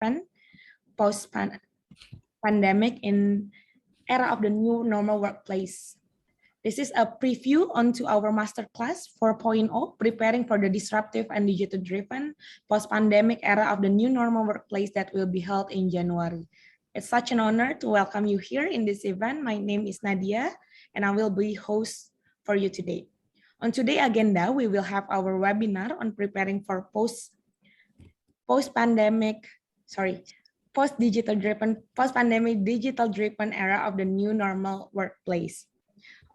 digital-driven post-pandemic in era of the new normal workplace. This is a preview onto our masterclass 4.0, preparing for the disruptive and digital-driven post-pandemic era of the new normal workplace that will be held in January. It's such an honor to welcome you here in this event. My name is Nadia, and I will be host for you today. On today's agenda, we will have our webinar on preparing for post-pandemic digital-driven era of the new normal workplace.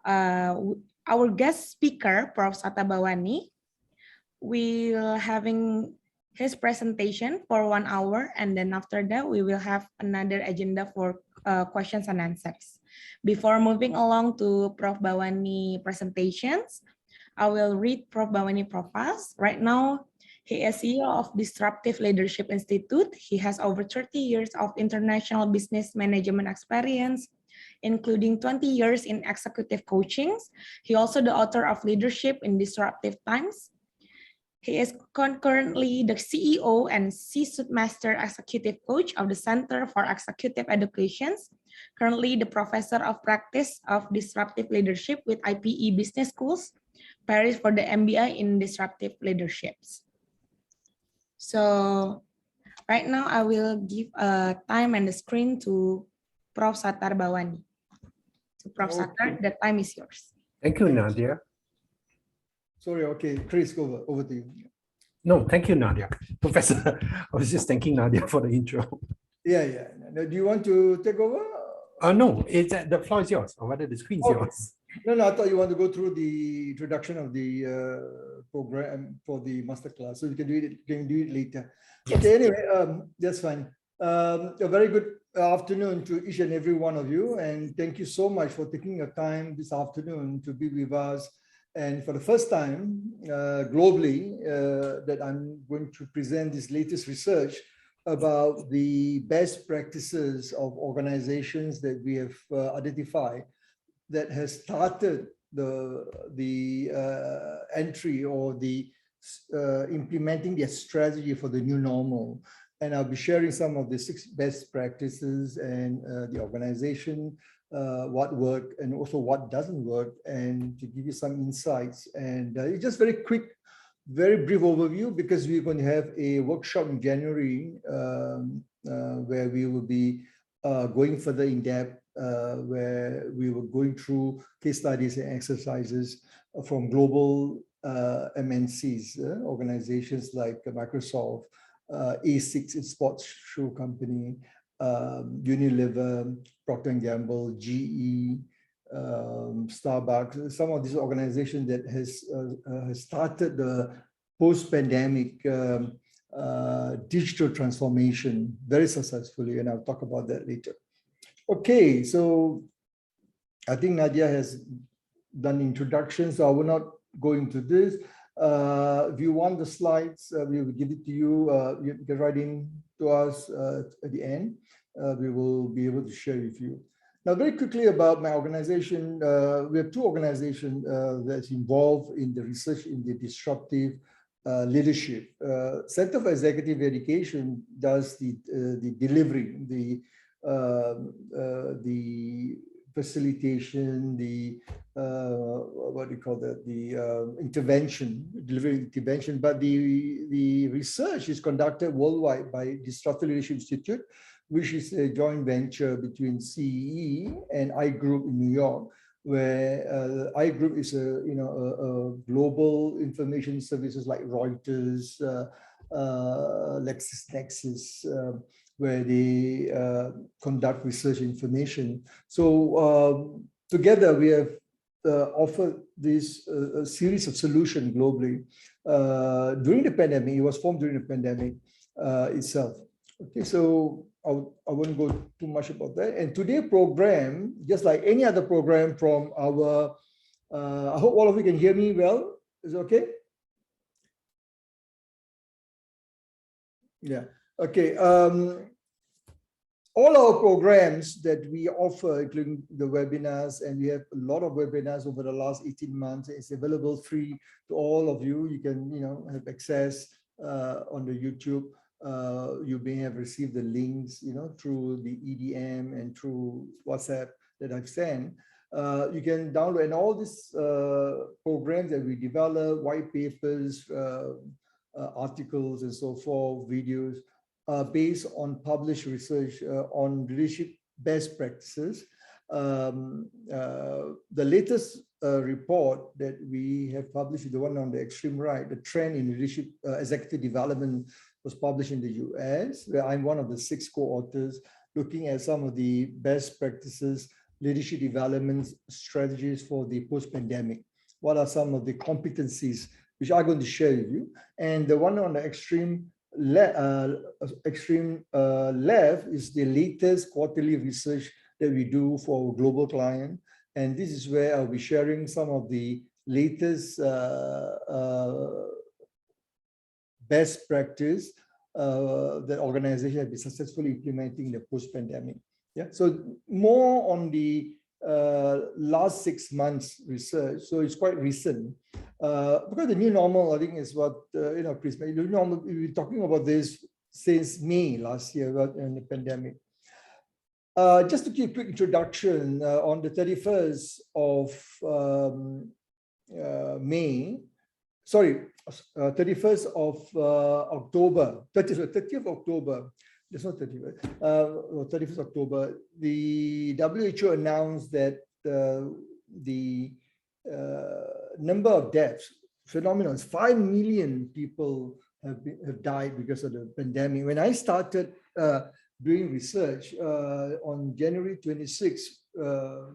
Our guest speaker, Prof. Satabawani, will having his presentation for 1 hour, and then after that we will have another agenda for questions and answers. Before moving along to Prof. Bawani presentations, I will read Prof. Bawani profiles. Right now, he is CEO of Disruptive Leadership Institute. He has over 30 years of international business management experience, including 20 years in executive coaching. He also the author of Leadership in Disruptive Times. He is concurrently the CEO and C-suite Master Executive Coach of the Center for Executive Education, currently the Professor of Practice of Disruptive Leadership with IPE Business Schools, Paris for the MBA in Disruptive Leaderships. So right now I will give time and the screen to Prof. Satar Bawani. So Prof. Satar, the time is yours. Thank you, Nadia. Sorry, okay, Chris, over to you. No, thank you, Nadia. Professor, I was just thanking Nadia for the intro. Yeah. Now, do you want to take over? No, it's the floor is yours, or rather the screen is yours. No, I thought you want to go through the introduction of the program for the masterclass, so you can do it later. Yes. Okay, anyway, that's fine. A very good afternoon to each and every one of you, and thank you so much for taking your time this afternoon to be with us. And for the first time globally, that I'm going to present this latest research about the best practices of organizations that we have identified that has started the entry or the implementing their strategy for the new normal. And I'll be sharing some of the 6 best practices and the organization, what worked and also what doesn't work, and to give you some insights. And it's just very quick, very brief overview, because we're going to have a workshop in January where we will be going further in depth, where we were going through case studies and exercises from global MNCs, organizations like Microsoft, A6 sports shoe company, Unilever, Procter & Gamble, GE, Starbucks, some of these organizations that has started the post-pandemic digital transformation very successfully, and I'll talk about that later. Okay, so I think Nadia has done introduction, so I will not go into this. If you want the slides, we will give it to you. You can write in to us at the end. We will be able to share with you. Now, very quickly about my organization, we have 2 organizations that's involved in the research in the disruptive leadership. Center for Executive Education does the delivery, the facilitation, the what do you call that? The intervention, delivery intervention. But the research is conducted worldwide by Disruptive Leadership Institute, which is a joint venture between CEE and iGroup in New York, where iGroup is a global information services like Reuters, LexisNexis, where they conduct research information. So together we have offered this series of solutions globally during the pandemic. It was formed during the pandemic itself. Okay, so I won't go too much about that. And today's program, just like any other program from our, I hope all of you can hear me well. Is it okay? Yeah. Okay. All our programs that we offer, including the webinars, and we have a lot of webinars over the last 18 months. It's available free to all of you. You can, have access on the YouTube. You may have received the links, through the EDM and through WhatsApp that I've sent. You can download, and all these programs that we develop, white papers, articles, and so forth, videos, based on published research on leadership best practices. The latest report that we have published is the one on the extreme right, the trend in leadership executive development, was published in the US, where I'm one of the 6 co-authors looking at some of the best practices, leadership development strategies for the post-pandemic. What are some of the competencies which I'm going to share with you? And the one on the extreme left is the latest quarterly research that we do for a global client. And this is where I'll be sharing some of the latest best practice that organizations have been successfully implementing in the post-pandemic. Yeah, so more on the last 6 months research. So it's quite recent because the new normal, I think, is what Chris, the new normal. We've been talking about this since May last year, in the pandemic. Just to give a quick introduction, on the 31st of May, sorry, 31st of October, 30th of October, it's not 31st, 31st October, the WHO announced that the number of deaths, phenomenal, 5 million people have died because of the pandemic. When I started doing research on January 26th,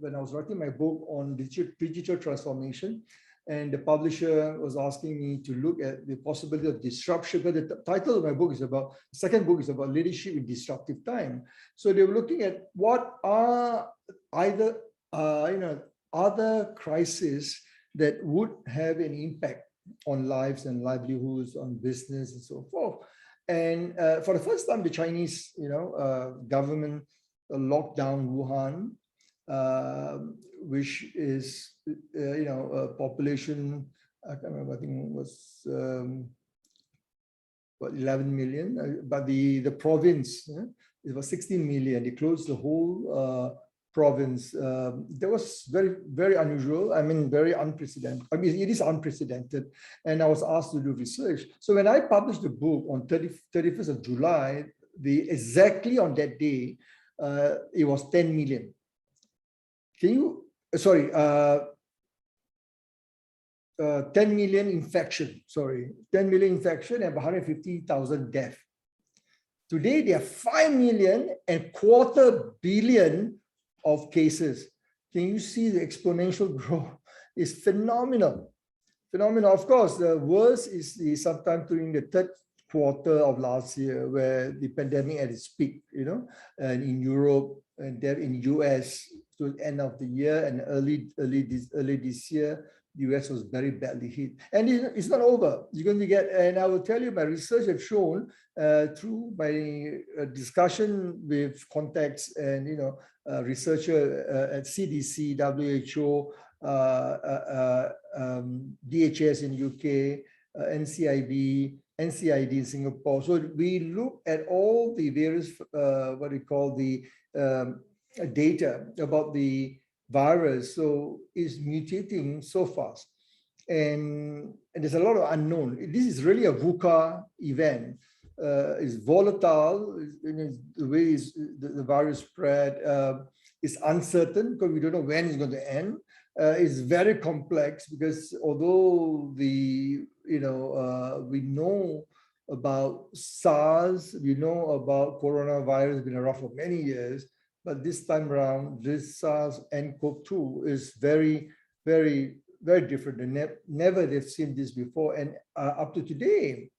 when I was writing my book on digital transformation, and the publisher was asking me to look at the possibility of disruption. But the title of my book is about, the second book is about leadership in disruptive time. So they were looking at what are either other crises that would have an impact on lives and livelihoods, on business and so forth. And for the first time, the Chinese, government locked down Wuhan, which is, a population, I can't remember, I think it was 11 million, but the province, it was 16 million. They closed the whole province. That was very, very unusual. I mean, very unprecedented. I mean, it is unprecedented. And I was asked to do research. So when I published the book on 31st of July, exactly on that day, it was 10 million. Can you, sorry, 10 million infection, 10 million infection and 150,000 deaths. Today, there are 5 million and 250 million of cases. Can you see the exponential growth? It's phenomenal. Phenomenal. Of course, the worst is sometime during the third quarter of last year, where the pandemic at its peak, and in Europe and then in US to the end of the year and early this year, the US was very badly hit. And it's not over. You're going to get, and I will tell you, my research have shown through my discussion with contacts and researcher at CDC, WHO, DHS in UK, NCIB, NCID in Singapore. So we look at all the various, what we call the data about the virus. So it's mutating so fast. And there's a lot of unknown. This is really a VUCA event. It's volatile. The way the virus spread is uncertain because we don't know when it's going to end. It's very complex because although we know about SARS, we know about coronavirus, been around for many years, but this time around, this SARS-CoV-2 is very, very, very different. Never they've seen this before, and up to today,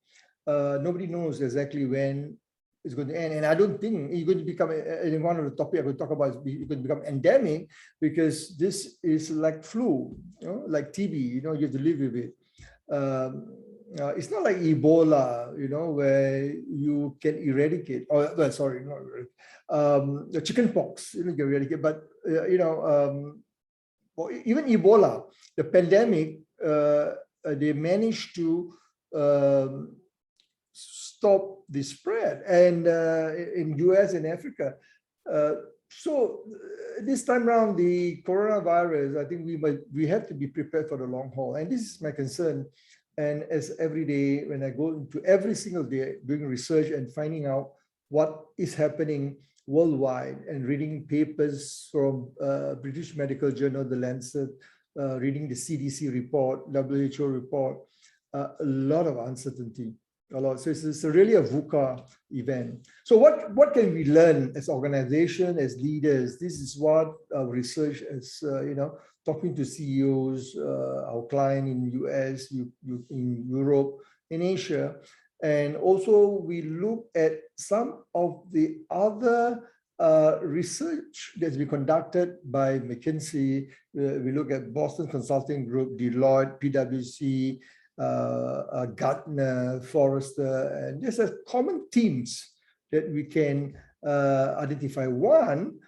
nobody knows exactly when it's going to end. And I don't think it's going to become, in one of the topics I'm going to talk about, it's going to become endemic, because this is like flu, like TB, you have to live with it. It's not like Ebola, where you can eradicate, the chicken pox, you can eradicate, but, or even Ebola, the pandemic, they managed to stop the spread, and in US and Africa. So this time around, the coronavirus, I think we have to be prepared for the long haul. And this is my concern. And as every day, when I go into every single day doing research and finding out what is happening worldwide and reading papers from British Medical Journal, The Lancet, reading the CDC report, WHO report, a lot of uncertainty. A lot. So it's really a VUCA event. So what can we learn as organization, as leaders? This is what our research is, talking to CEOs, our client in US, in Europe, in Asia. And also we look at some of the other research that's been conducted by McKinsey. We look at Boston Consulting Group, Deloitte, PwC, Gartner, Forrester, and there's a common themes that we can identify. One,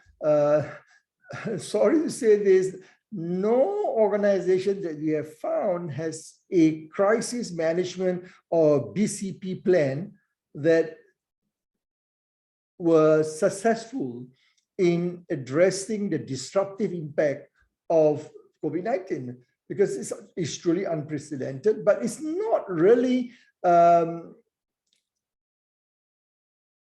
sorry to say this, no organization that we have found has a crisis management or BCP plan that was successful in addressing the disruptive impact of COVID-19. Because it's truly unprecedented, but it's not really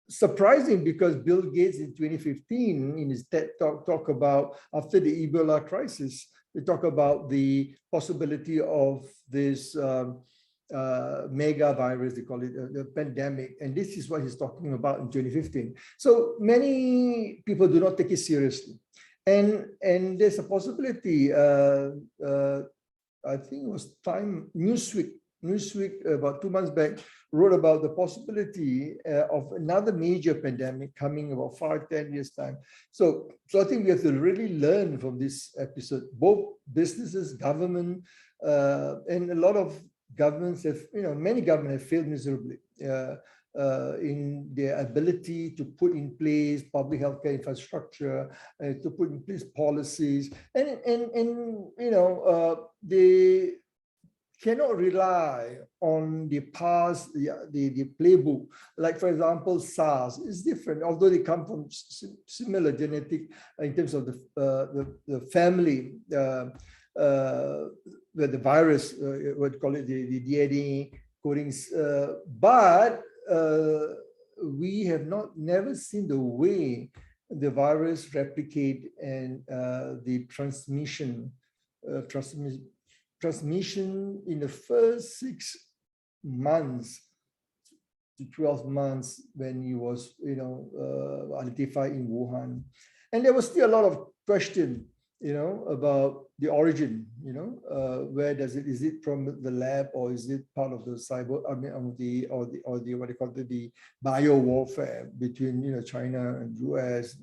surprising, because Bill Gates in 2015 in his TED talk about after the Ebola crisis, they talk about the possibility of this mega virus, they call it the pandemic, and this is what he's talking about in 2015. So many people do not take it seriously. And there's a possibility, I think it was Newsweek about 2 months back wrote about the possibility of another major pandemic coming about 5-10 years time. So I think we have to really learn from this episode. Both businesses, government, and a lot of governments have, many governments have failed miserably in their ability to put in place public healthcare infrastructure, to put in place policies, and they cannot rely on the past, the playbook. Like, for example, SARS is different, although they come from similar genetic in terms of the family, where the virus, what you call it, the DNA codings, but we have never seen the way the virus replicate and the transmission in the first 6 months to 12 months when he was identified in Wuhan. And there was still a lot of question about the origin, where is it from the lab, or is it part of the cyber, or the what they call the bio warfare between China and US,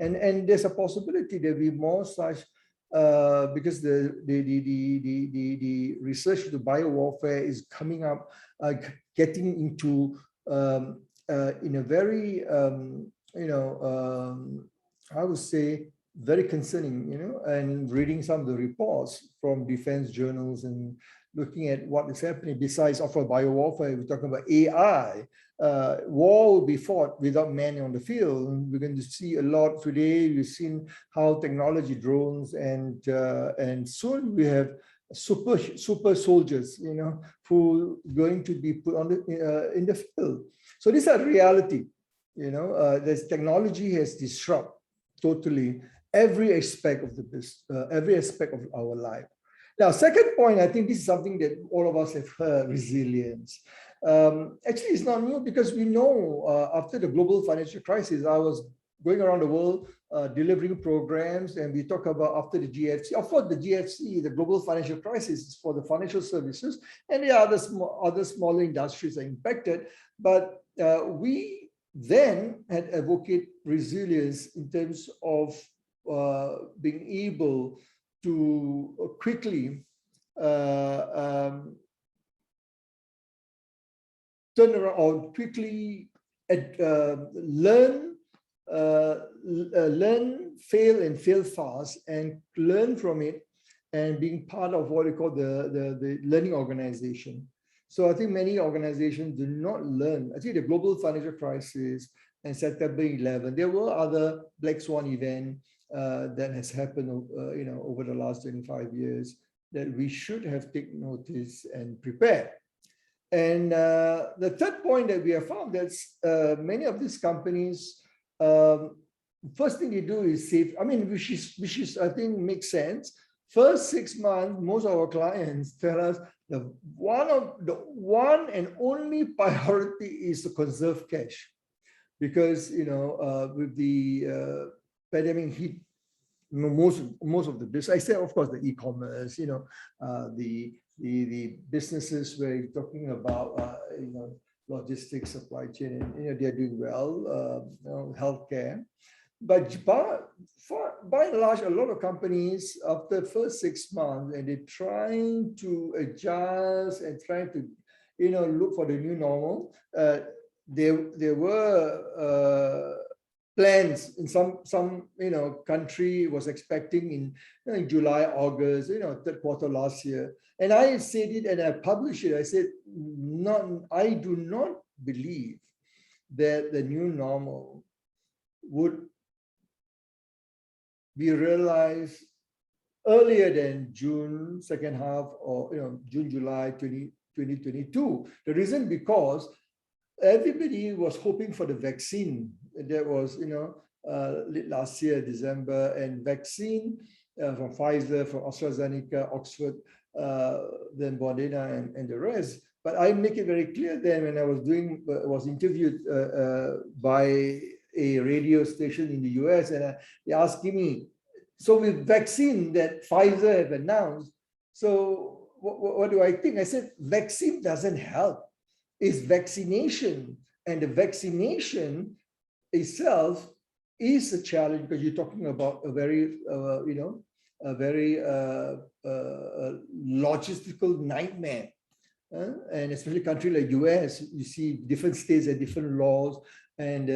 and there's a possibility there will be more such, because the research to bio warfare is coming up, getting into in a very I would say very concerning, and reading some of the reports from defense journals and looking at what is happening. Besides offer biowarfare, we're talking about AI. War will be fought without men on the field. We're going to see a lot today. We've seen how technology, drones, and soon we have super soldiers, who are going to be put on in the field. So these are reality. This technology has disrupted totally every aspect of the business, every aspect of our life. Now, second point, I think this is something that all of us have heard: resilience. Actually, it's not new, because we know after the global financial crisis, I was going around the world delivering programs, and we talk about after the GFC. Of course, the GFC, the global financial crisis, is for the financial services, and the other smaller industries are impacted. But we then had advocate resilience in terms of being able to quickly turn around, or quickly learn, fail fast, and learn from it, and being part of what we call the learning organization. So I think many organizations do not learn. I think the global financial crisis and September 11, there were other black swan events that has happened, over the last 25 years that we should have taken notice and prepared. And the third point that we have found that many of these companies, first thing they do is save. I mean, which is I think makes sense. First 6 months, most of our clients tell us the one and only priority is to conserve cash, because with the pandemic hit, most of the business, I say of course the e-commerce, the businesses where you're talking about logistics, supply chain, and they're doing well, healthcare. But by and large, a lot of companies after the first 6 months, and they're trying to adjust and trying to look for the new normal. There were plans in some country was expecting in July, August, third quarter last year. And I said it and I published it. I said, I do not believe that the new normal would be realized earlier than June, second half, or June, July 2022. The reason because everybody was hoping for the vaccine. That was last year, December, and vaccine from Pfizer, from AstraZeneca, Oxford, then Moderna, and the rest. But I make it very clear then when I was interviewed by a radio station in the US, and they asked me, so with vaccine that Pfizer have announced, so what do I think? I said, vaccine doesn't help. It's vaccination, and the vaccination itself is a challenge because you're talking about a very, logistical nightmare. And especially a country like US, you see different states have different laws. And,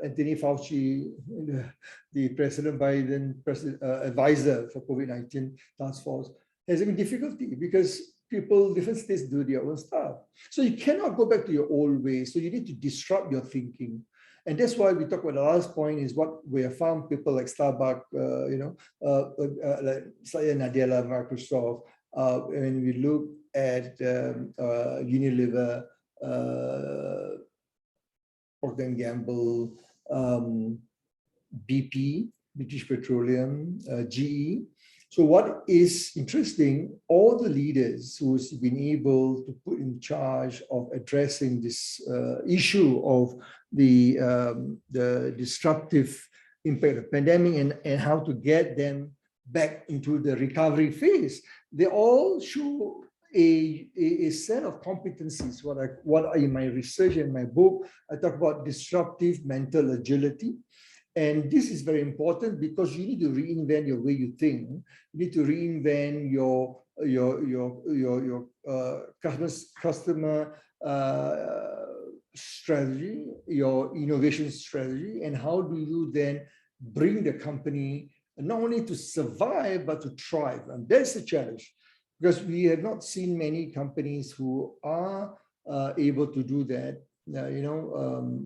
Anthony Fauci, the President Biden advisor for COVID-19 task force, has having difficulty because different states do their own stuff. So you cannot go back to your old ways. So you need to disrupt your thinking. And that's why we talk about the last point is what we have found people like Starbucks, like Satya Nadella, Microsoft, when we look at Unilever, Procter & Gamble, BP, British Petroleum, GE. So what is interesting, all the leaders who's been able to put in charge of addressing this issue of the disruptive impact of the pandemic and how to get them back into the recovery phase, they all show a set of competencies. What in my research and my book, I talk about disruptive mental agility. And this is very important because you need to reinvent your way you think. You need to reinvent your customer strategy, your innovation strategy, and how do you then bring the company not only to survive but to thrive. And that's the challenge, because we have not seen many companies who are able to do that,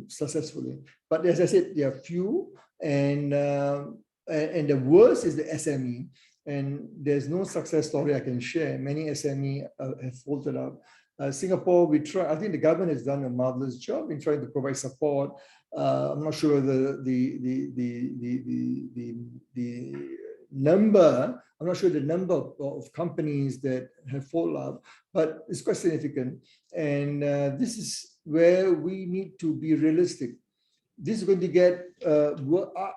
successfully. But as I said, there are few, and the worst is the SME. And there's no success story I can share. Many SME have folded up. Singapore, we try. I think the government has done a marvelous job in trying to provide support. I'm not sure the number. I'm not sure the number of companies that have folded up, but it's quite significant. And this is where we need to be realistic. This is going to get.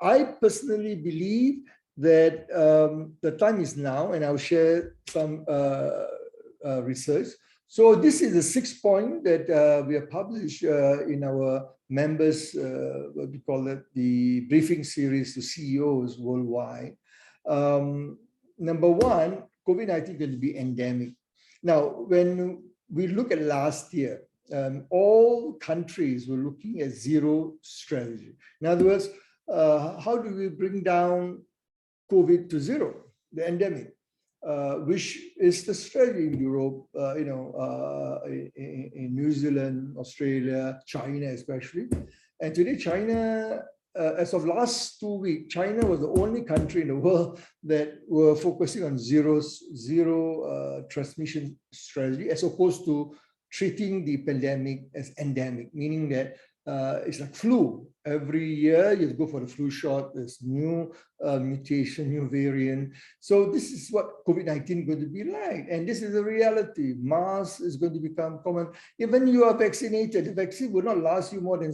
I personally believe that the time is now, and I'll share some research. So this is the 6th point that we have published in our members, what we call it, the briefing series to CEOs worldwide. Number 1, COVID-19 is going to be endemic. Now, when we look at last year, all countries were looking at zero strategy. In other words, how do we bring down COVID to zero, the endemic? which is the strategy in Europe, in New Zealand, Australia, China especially. And today, China, as of last 2 weeks, China was the only country in the world that were focusing on zero transmission strategy, as opposed to treating the pandemic as endemic, meaning that it's like flu. Every year you go for the flu shot, there's new mutation, new variant. So this is what COVID-19 is going to be like. And this is the reality. Mask is going to become common. Even you are vaccinated, the vaccine will not last you more than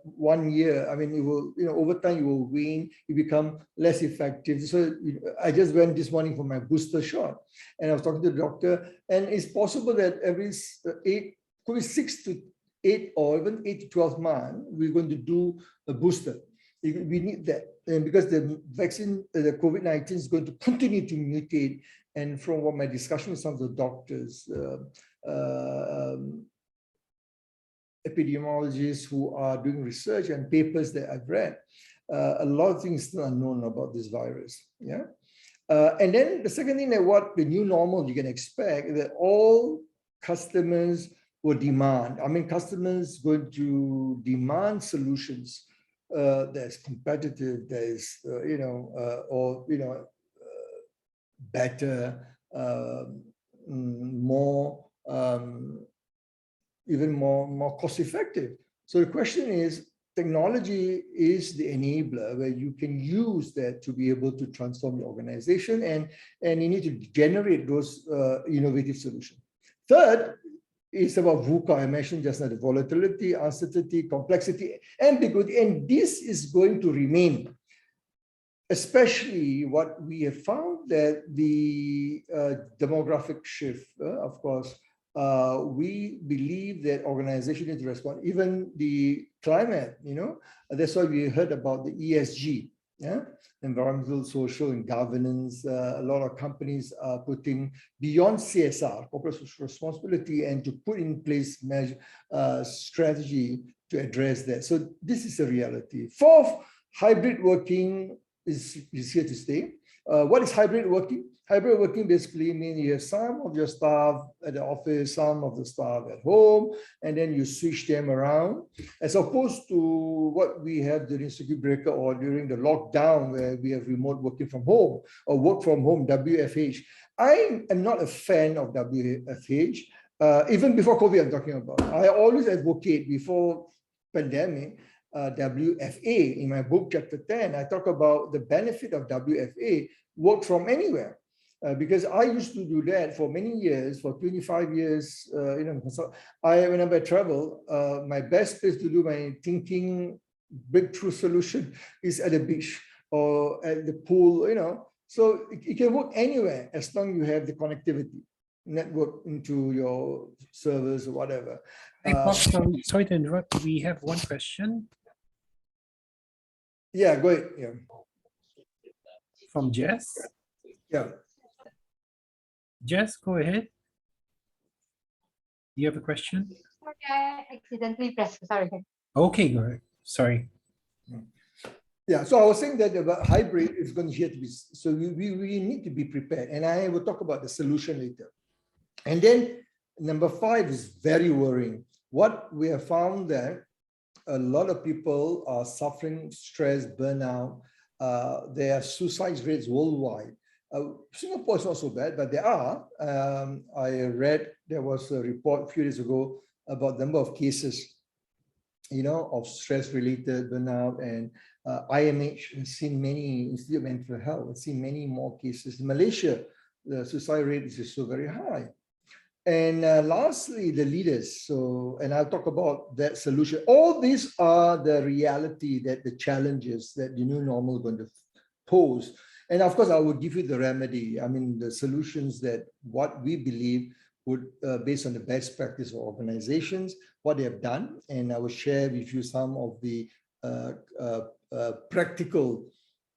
1 year. I mean, it will, over time you will wane, you become less effective. So I just went this morning for my booster shot, and I was talking to the doctor, and it's possible that every 6 to 8 or even 8 to 12 months, we're going to do a booster. We need that. And because the vaccine, the COVID-19 is going to continue to mutate. And from what my discussion with some of the doctors, epidemiologists who are doing research and papers that I've read, a lot of things still unknown about this virus. Yeah. And then the second thing, that what the new normal you can expect, that all customers will demand. I mean, customers going to demand solutions that's competitive, that is, better, more, even more cost-effective. So the question is, technology is the enabler where you can use that to be able to transform your organization, and you need to generate those innovative solutions. Third, it's about VUCA. I mentioned just now, the volatility, uncertainty, complexity, ambiguity, and this is going to remain. Especially what we have found, that the demographic shift, of course, we believe that organizations need to respond. Even the climate, that's why we heard about the ESG, environmental, social, and governance. A lot of companies are putting beyond CSR, corporate social responsibility, and to put in place strategy to address that. So this is a reality. Fourth, hybrid working is here to stay. What is hybrid working? Hybrid working basically means you have some of your staff at the office, some of the staff at home, and then you switch them around, as opposed to what we have during circuit breaker or during the lockdown, where we have remote working from home or work from home, WFH. I am not a fan of WFH. Even before COVID, I'm talking about. I always advocate, before pandemic, WFA. In my book, chapter 10, I talk about the benefit of WFA, work from anywhere. Because I used to do that for many years, for 25 years. Whenever I travel, my best place to do my thinking breakthrough solution is at the beach or at the pool. So it can work anywhere as long as you have the connectivity, network into your servers or whatever. Hey, Bob, sorry to interrupt. We have one question. Yeah, go ahead. Yeah. From Jess. Yeah. Jess, go ahead. Do you have a question? Sorry, I accidentally pressed. Sorry. Okay, go ahead. Sorry. Yeah, so I was saying that about hybrid is going to here to be, so we need to be prepared. And I will talk about the solution later. And then number 5 is very worrying. What we have found that a lot of people are suffering stress, burnout. There are suicide rates worldwide. Singapore is not so bad, but there are. I read there was a report a few days ago about the number of cases, of stress-related burnout, and IMH has seen many, Institute of Mental Health has seen many more cases. In Malaysia, the suicide rate is so very high. And lastly, the leaders. And I'll talk about that solution. All these are the reality, that the challenges that the new normal is going to pose. And of course, I will give you the remedy. I mean, the solutions that what we believe would, based on the best practice of organizations, what they have done. And I will share with you some of the practical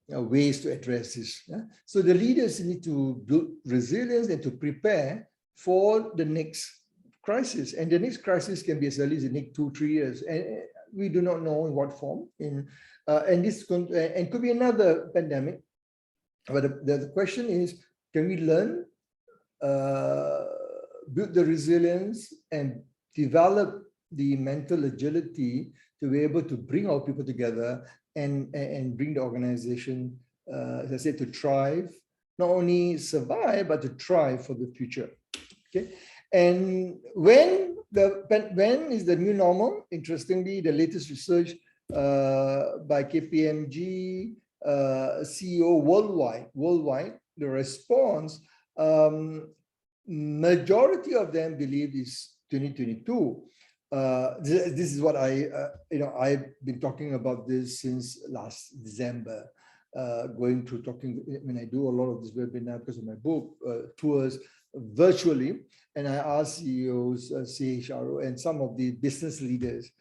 ways to address this. Yeah? So the leaders need to build resilience and to prepare for the next crisis. And the next crisis can be as early as the next 2-3 years. And we do not know in what form. And this could be another pandemic. But the question is, can we learn, build the resilience, and develop the mental agility to be able to bring our people together and bring the organization, as I said, to thrive, not only survive, but to thrive for the future. Okay. And when is the new normal? Interestingly, the latest research by KPMG CEO worldwide, the response, majority of them believe is 2022. This is what I've been talking about this since last December, going through talking. When I do a lot of this webinar because of my book tours virtually, and I ask CEOs, CHRO, and some of the business leaders.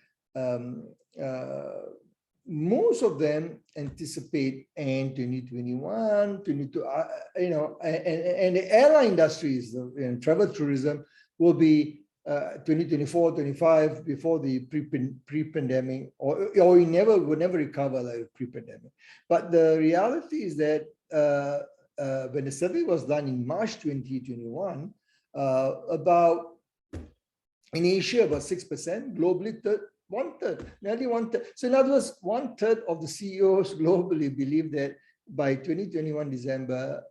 Most of them anticipate end 2021, 22, and the airline industries and travel tourism will be 2024, 25 before the pre-pandemic, or we will never recover like pre-pandemic. But the reality is that when the survey was done in March 2021, in Asia about 6%, globally nearly one third. So in other words, 1/3 of the CEOs globally believe that by 2021 December,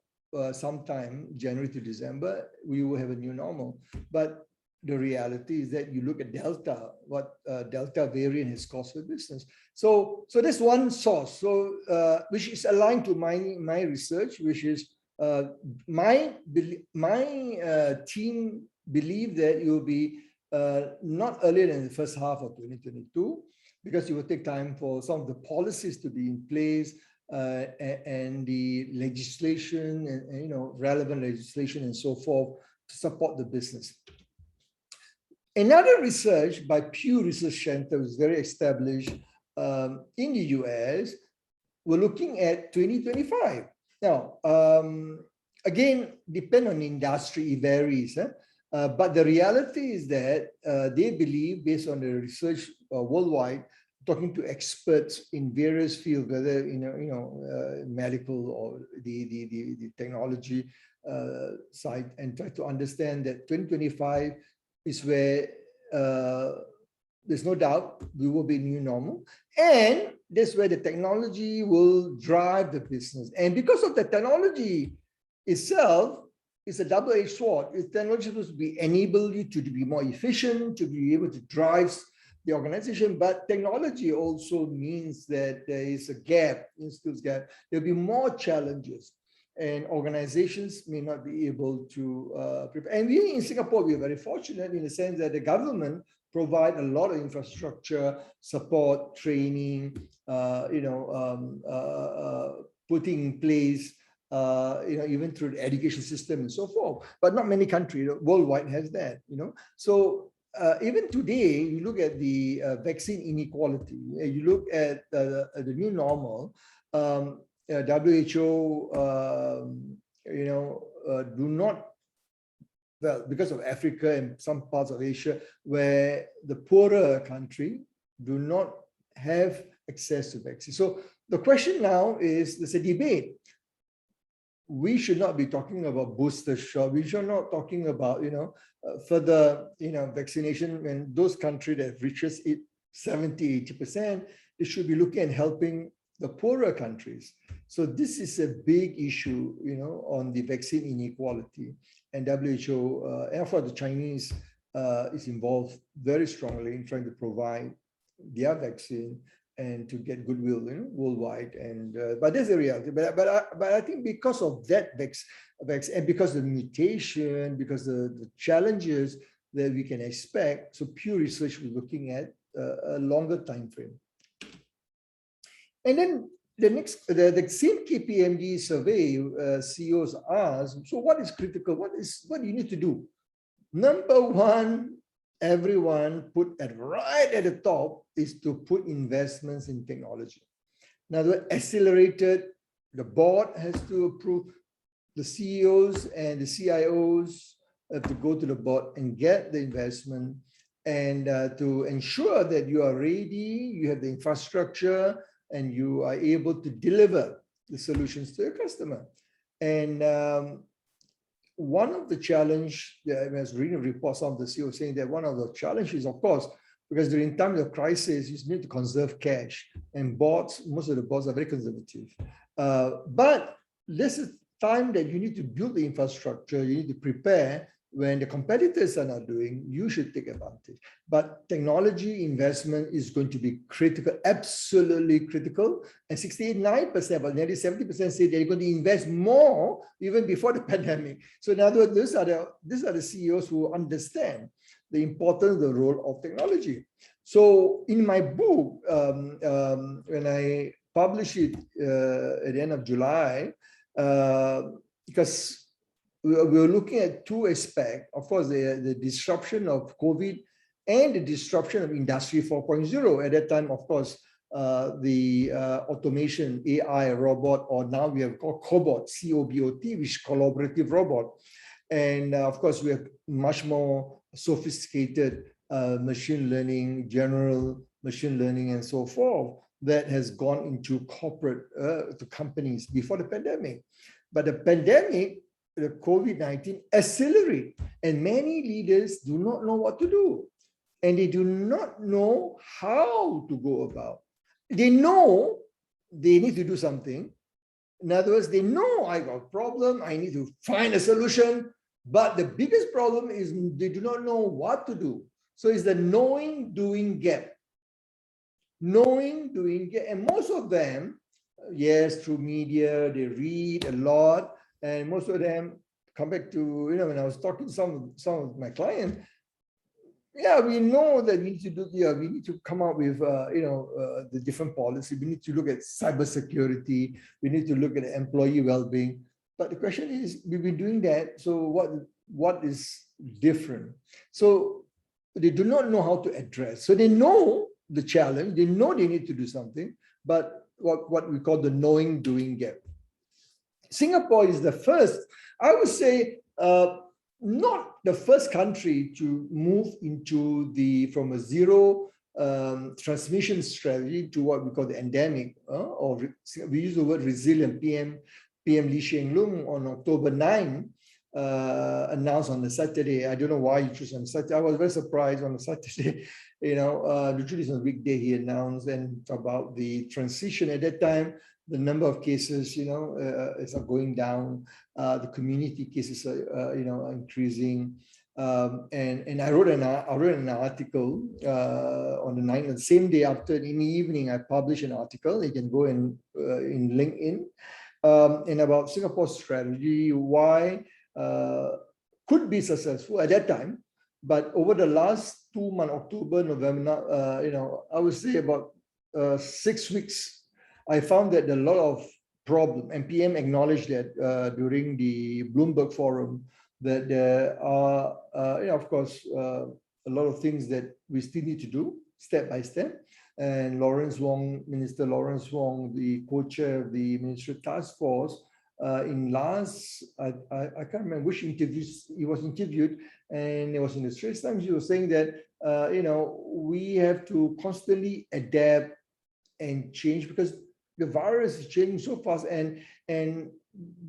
sometime January to December, we will have a new normal. But the reality is that you look at Delta, what Delta variant has caused for business. So that's one source. So which is aligned to my research, which is my team believe that it will be not earlier than the first half of 2022, because it will take time for some of the policies to be in place and the legislation and relevant legislation and so forth to support the business. Another research by Pew Research Center, which is very established in the US, we're looking at 2025. Now, again, depend on the industry, it varies. But the reality is that they believe, based on the research worldwide, talking to experts in various fields, whether medical or the technology side, and try to understand that 2025 is where there's no doubt we will be new normal, and that's where the technology will drive the business. And because of the technology itself, it's a double-edged sword. It's technology supposed to enable you to be more efficient, to be able to drive the organization, but technology also means that there is a gap, skills gap. There'll be more challenges, and organizations may not be able to prepare. And we in Singapore, we are very fortunate in the sense that the government provide a lot of infrastructure, support, training, putting in place, even through the education system and so forth. But not many countries worldwide has that, So even today, you look at the vaccine inequality, you look at the new normal, WHO, do not, well, because of Africa and some parts of Asia, where the poorer country do not have access to vaccine. So the question now is, there's a debate. We should not be talking about booster shot. We should not talking about, further, vaccination. When those countries that reaches 70, 80%, they should be looking at helping the poorer countries. So this is a big issue, on the vaccine inequality. And WHO, and for the Chinese, is involved very strongly in trying to provide their vaccine and to get goodwill, worldwide. And but there's a reality. But I think because of that vaccine, and because of the mutation, because the challenges that we can expect, so Pew Research was looking at a longer time frame. And then the same KPMG survey, CEOs asked, so what is critical? What do you need to do? Number one, everyone put right at the top is to put investments in technology. Now, the accelerated, the board has to approve, the CEOs and the CIOs have to go to the board and get the investment, and to ensure that you are ready, you have the infrastructure, and you are able to deliver the solutions to your customer. And one of the challenge, I was reading reports of the CEO saying that one of the challenges, of course, because during times of crisis, you need to conserve cash, and boards, most of the boards are very conservative. But this is time that you need to build the infrastructure, you need to prepare. When the competitors are not doing, you should take advantage. But technology investment is going to be critical, absolutely critical. And 69%, but nearly 70% say they're going to invest more even before the pandemic. So in other words, these are the CEOs who understand the importance of the role of technology. So in my book, when I published it at the end of July, because we were looking at two aspects, of course, the disruption of COVID and the disruption of Industry 4.0. At that time, of course, the automation, AI, robot, or now we have called cobot, C-O-B-O-T, which is collaborative robot. And of course, we have much more sophisticated machine learning, general machine learning, and so forth that has gone into corporate, to companies before the pandemic. But the pandemic, the COVID-19 accelerate, and many leaders do not know what to do, and they do not know how to go about. They know they need to do something. In other words, they know I got a problem, I need to find a solution, but the biggest problem is they do not know what to do. So it's the knowing, doing gap. Knowing, doing gap, and most of them, yes, through media, they read a lot. And most of them come back to, when I was talking to some of my clients, yeah, we know that we need to do, we need to come up with, the different policy. We need to look at cybersecurity. We need to look at employee well-being. But the question is, we've been doing that. So what is different? So they do not know how to address. So they know the challenge. They know they need to do something, but what we call the knowing, doing gap. Singapore is the first, I would say, not the first country to move into from a zero transmission strategy to what we call the endemic, or we use the word resilient. PM Lee Hsien Loong on October 9 announced on the Saturday. I don't know why you choose on Saturday. I was very surprised on the Saturday. Literally on a weekday he announced and about the transition. At that time, the number of cases, is going down. The community cases are, increasing. And I wrote an article on the 9th, the same day after, in the evening, I published an article. You can go in LinkedIn, and about Singapore's strategy, why could be successful at that time. But over the last 2 months, October, November, I would say about 6 weeks, I found that a lot of problem, and PM acknowledged that during the Bloomberg Forum, that there are, of course, a lot of things that we still need to do step by step. And Minister Lawrence Wong, the co-chair of the Ministry Task Force, in last, I can't remember which interviews he was interviewed, and it was in the Straits Times. He was saying that, we have to constantly adapt and change because the virus is changing so fast, and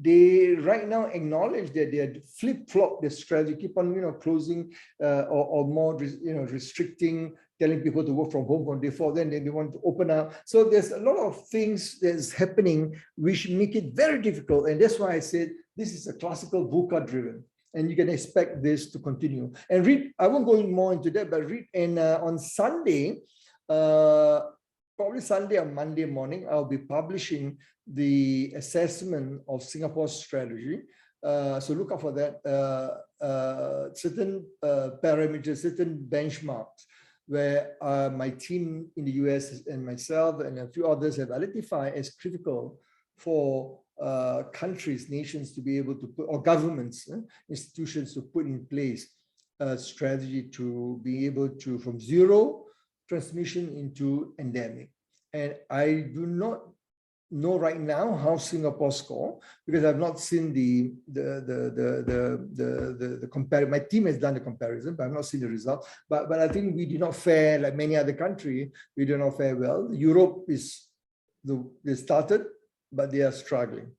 they right now acknowledge that they had flip-flop their strategy, keep on closing or more restricting, telling people to work from home from day 4, then they want to open up. So there's a lot of things that's happening which make it very difficult, and that's why I said this is a classical VUCA driven, and you can expect this to continue. And read, I won't go more into that, but read, and on Sunday, probably Sunday or Monday morning, I'll be publishing the assessment of Singapore's strategy. So look out for that. Certain parameters, certain benchmarks, where my team in the US and myself and a few others have identified as critical for countries, nations to be able to put, or governments, institutions to put in place a strategy to be able to, from zero transmission into endemic. And I do not know right now how Singapore score, because I've not seen the comparison. My team has done the comparison, but I've not seen the result. But I think we did not fare like many other countries. We do not fare well. Europe is they started, but they are struggling.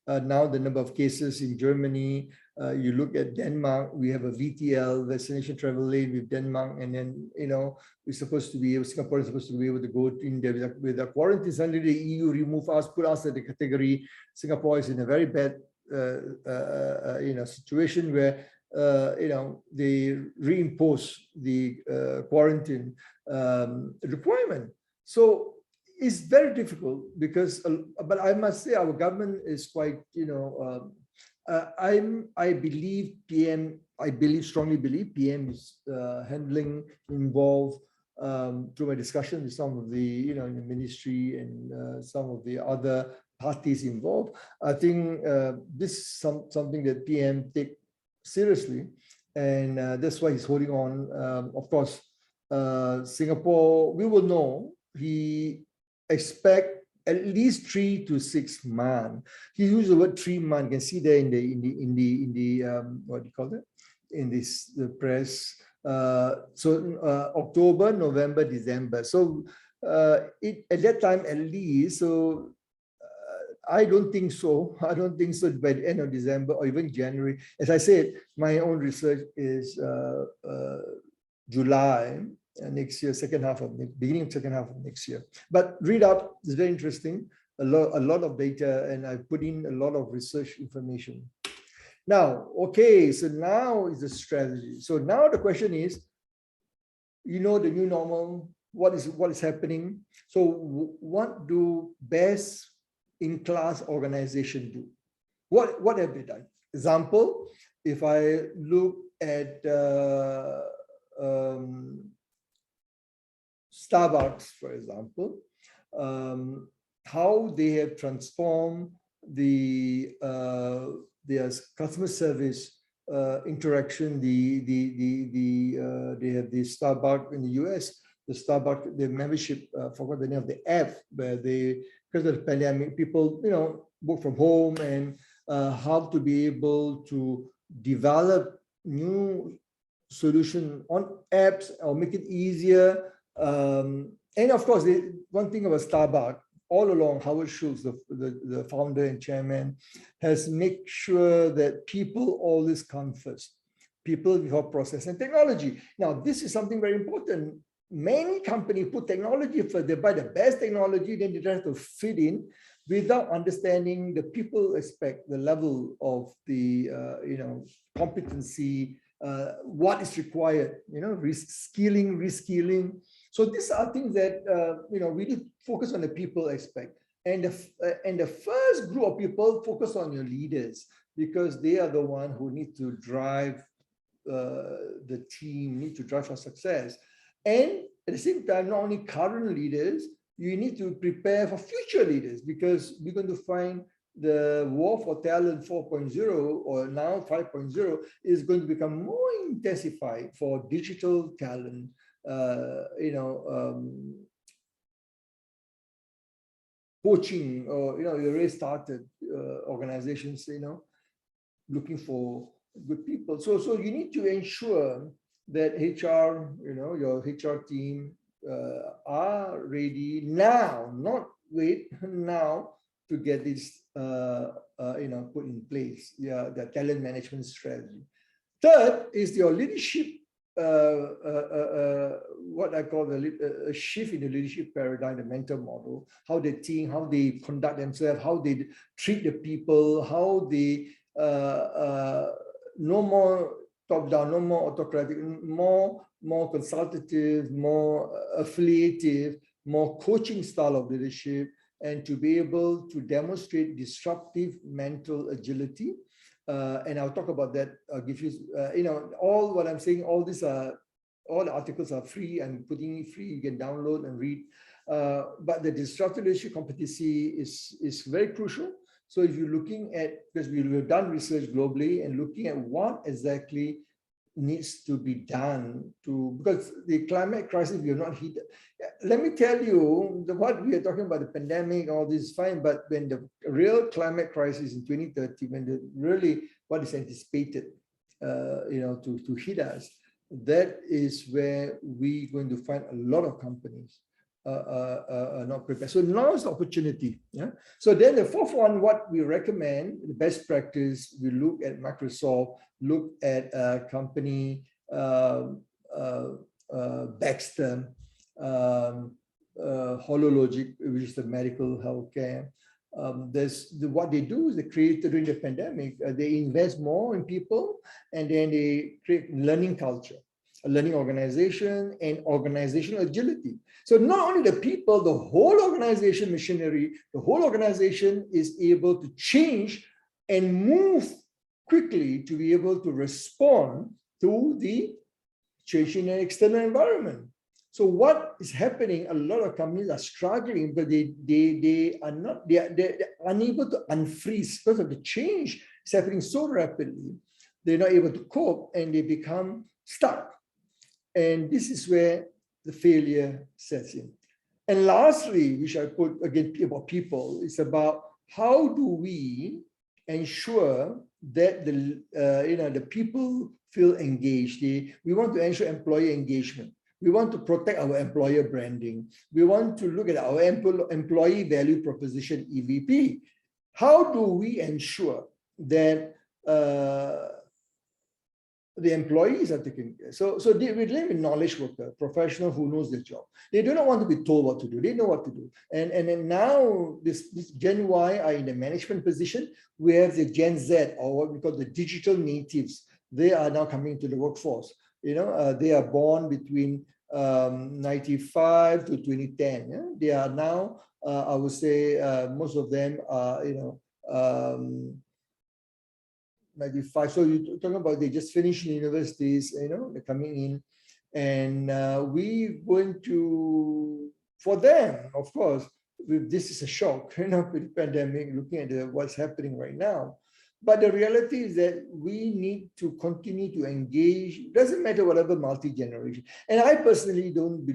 Now the number of cases in Germany, You look at Denmark, we have a VTL, vaccination travel lane with Denmark, and then, we're supposed to be able, Singapore is supposed to be able to go in there with a quarantine. Suddenly the EU remove us, put us at the category. Singapore is in a very bad, situation where, they reimpose the quarantine requirement. So it's very difficult because, but I must say our government is quite, I believe PM, strongly believe PM is handling, involved, through my discussion with some of the, in the ministry and some of the other parties involved. I think this is something that PM take seriously, and that's why he's holding on. Of course, Singapore, we will know, he expect at least 3 to 6 months. He used the word 3 months. You can see there in the what do you call it? In this the press. October, November, December. So at that time at least. So I don't think so. I don't think so by the end of December or even January. As I said, my own research is July next year, beginning of second half of next year. But read up, it's very interesting. A lot of data, and I put in a lot of research information. Now, okay, so now is the strategy. So now the question is, the new normal, what is happening? So what do best in class organization do? What have they done? Example, if I look at Starbucks, for example, how they have transformed their customer service interaction. They have the Starbucks in the US, the membership, forgot the name of the app, where because of the pandemic, people work from home, and how to be able to develop new solution on apps or make it easier. And of course, one thing about Starbucks, all along, Howard Schultz, the founder and chairman, has made sure that people always come first. People before process and technology. Now, this is something very important. Many companies put technology first. They buy the best technology, then they try to fit in without understanding the people aspect, the level of the competency, what is required, reskilling. So these are things that really focus on the people aspect. And the first group of people focus on your leaders, because they are the one who need to drive the team, need to drive for success. And at the same time, not only current leaders, you need to prepare for future leaders, because we're going to find the war for talent 4.0 or now 5.0 is going to become more intensified for digital talent. Coaching, or you already started organizations, looking for good people. So you need to ensure that HR, your HR team are ready now, not wait, now, to get this put in place. The talent management strategy. Third is your leadership. What I call a shift in the leadership paradigm, the mental model, how they think, how they conduct themselves, how they treat the people, how they no more top-down, no more autocratic, more consultative, more affiliative, more coaching style of leadership, and to be able to demonstrate disruptive mental agility. And I'll talk about that. I'll give you, all what I'm saying, all the articles are free. I'm putting it free. You can download and read. But the disruptive leadership competency is very crucial. So if you're looking at, because we've done research globally and looking at what exactly needs to be done because the climate crisis, we have not hit. Let me tell you, what we are talking about, the pandemic, all this is fine, but when the real climate crisis in 2030, when what is anticipated, to hit us, that is where we're going to find a lot of companies not prepared. So now is the opportunity. Yeah. So then the fourth one, what we recommend, the best practice, we look at Microsoft, look at company Baxter, Hologic, which is the medical healthcare. What they do is they create during the pandemic, they invest more in people, and then they create learning culture, a learning organization, and organizational agility. So not only the people, the whole organization machinery, the whole organization is able to change and move quickly to be able to respond to the changing external environment. So what is happening? A lot of companies are struggling, but they're unable to unfreeze because of the change. It's happening so rapidly. They're not able to cope, and they become stuck. And this is where the failure sets in. And lastly, which I put again about people, is about how do we ensure that the people feel engaged. We want to ensure employee engagement. We want to protect our employer branding. We want to look at our employee value proposition, EVP. How do we ensure that the employees are taken care? So we live in knowledge worker, professional who knows their job. They do not want to be told what to do. They know what to do. And then now this Gen Y are in the management position. We have the Gen Z, or what we call the digital natives. They are now coming to the workforce. They are born between 95 to 2010. Yeah? They are now, I would say, most of them are, 95. So you're talking about they just finished universities, they're coming in. And we going to, for them, of course, this is a shock, with the pandemic, looking at what's happening right now. But the reality is that we need to continue to engage. It doesn't matter whatever multi-generation. And I personally don't,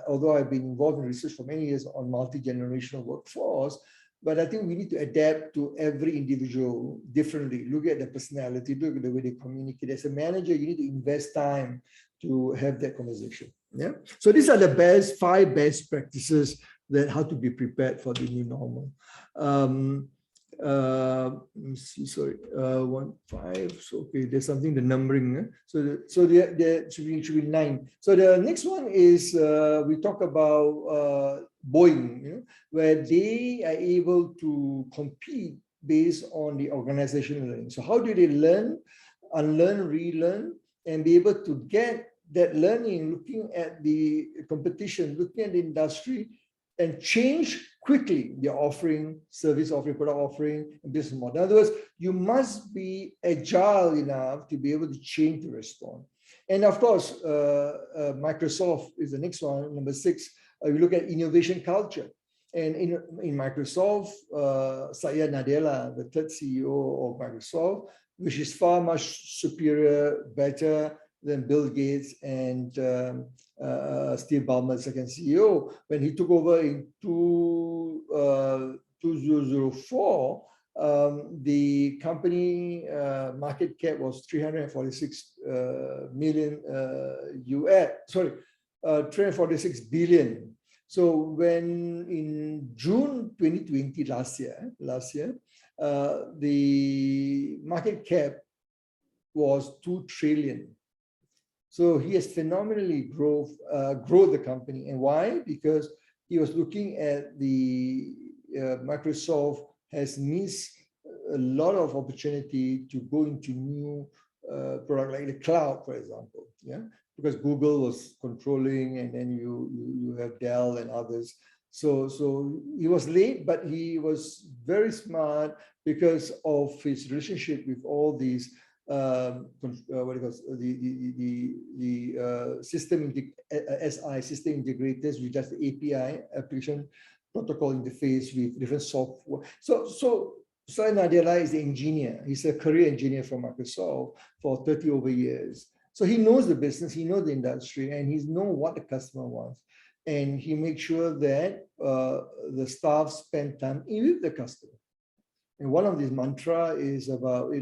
although I've been involved in research for many years on multi-generational workforce, but I think we need to adapt to every individual differently. Look at their personality, look at the way they communicate. As a manager, you need to invest time to have that conversation. Yeah. So these are the 5 best practices that how to be prepared for the new normal. Let me see, sorry, 1, 5. So okay, there's something, the numbering. So there should be 9. So the next one is we talk about Boeing, where they are able to compete based on the organizational learning. So how do they learn, unlearn, relearn, and be able to get that learning, looking at the competition, looking at the industry, and change quickly their offering, service offering, product offering, and business model. In other words, you must be agile enough to be able to change to respond. And of course, Microsoft is the next one, number 6. We look at innovation culture. And in Microsoft, Satya Nadella, the 3rd CEO of Microsoft, which is far much superior, better than Bill Gates and Steve Ballmer, second CEO. When he took over in 2004, the company market cap was 346 million US. Sorry, 346 billion. So when in June 2020, last year, the market cap was 2 trillion. So he has phenomenally grown the company. And why? Because he was looking at the Microsoft has missed a lot of opportunity to go into new product like the cloud, for example. Yeah, because Google was controlling, and then you have Dell and others. So he was late, but he was very smart because of his relationship with all these system integrators, which does the API, application protocol interface with different software. So Nadella is the engineer. He's a career engineer from Microsoft for 30 over years. So he knows the business, he knows the industry, and he knows what the customer wants. And he makes sure that the staff spend time with the customer. And one of his mantra is about,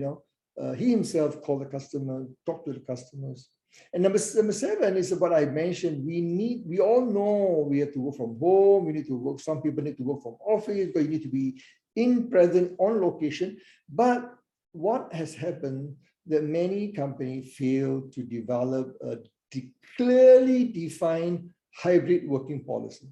he himself called the customer, talk to the customers. And number 7 is what I mentioned. We all know we have to work from home. We need to work. Some people need to work from office, but you need to be present on location. But what has happened that many companies fail to develop a clearly defined hybrid working policy.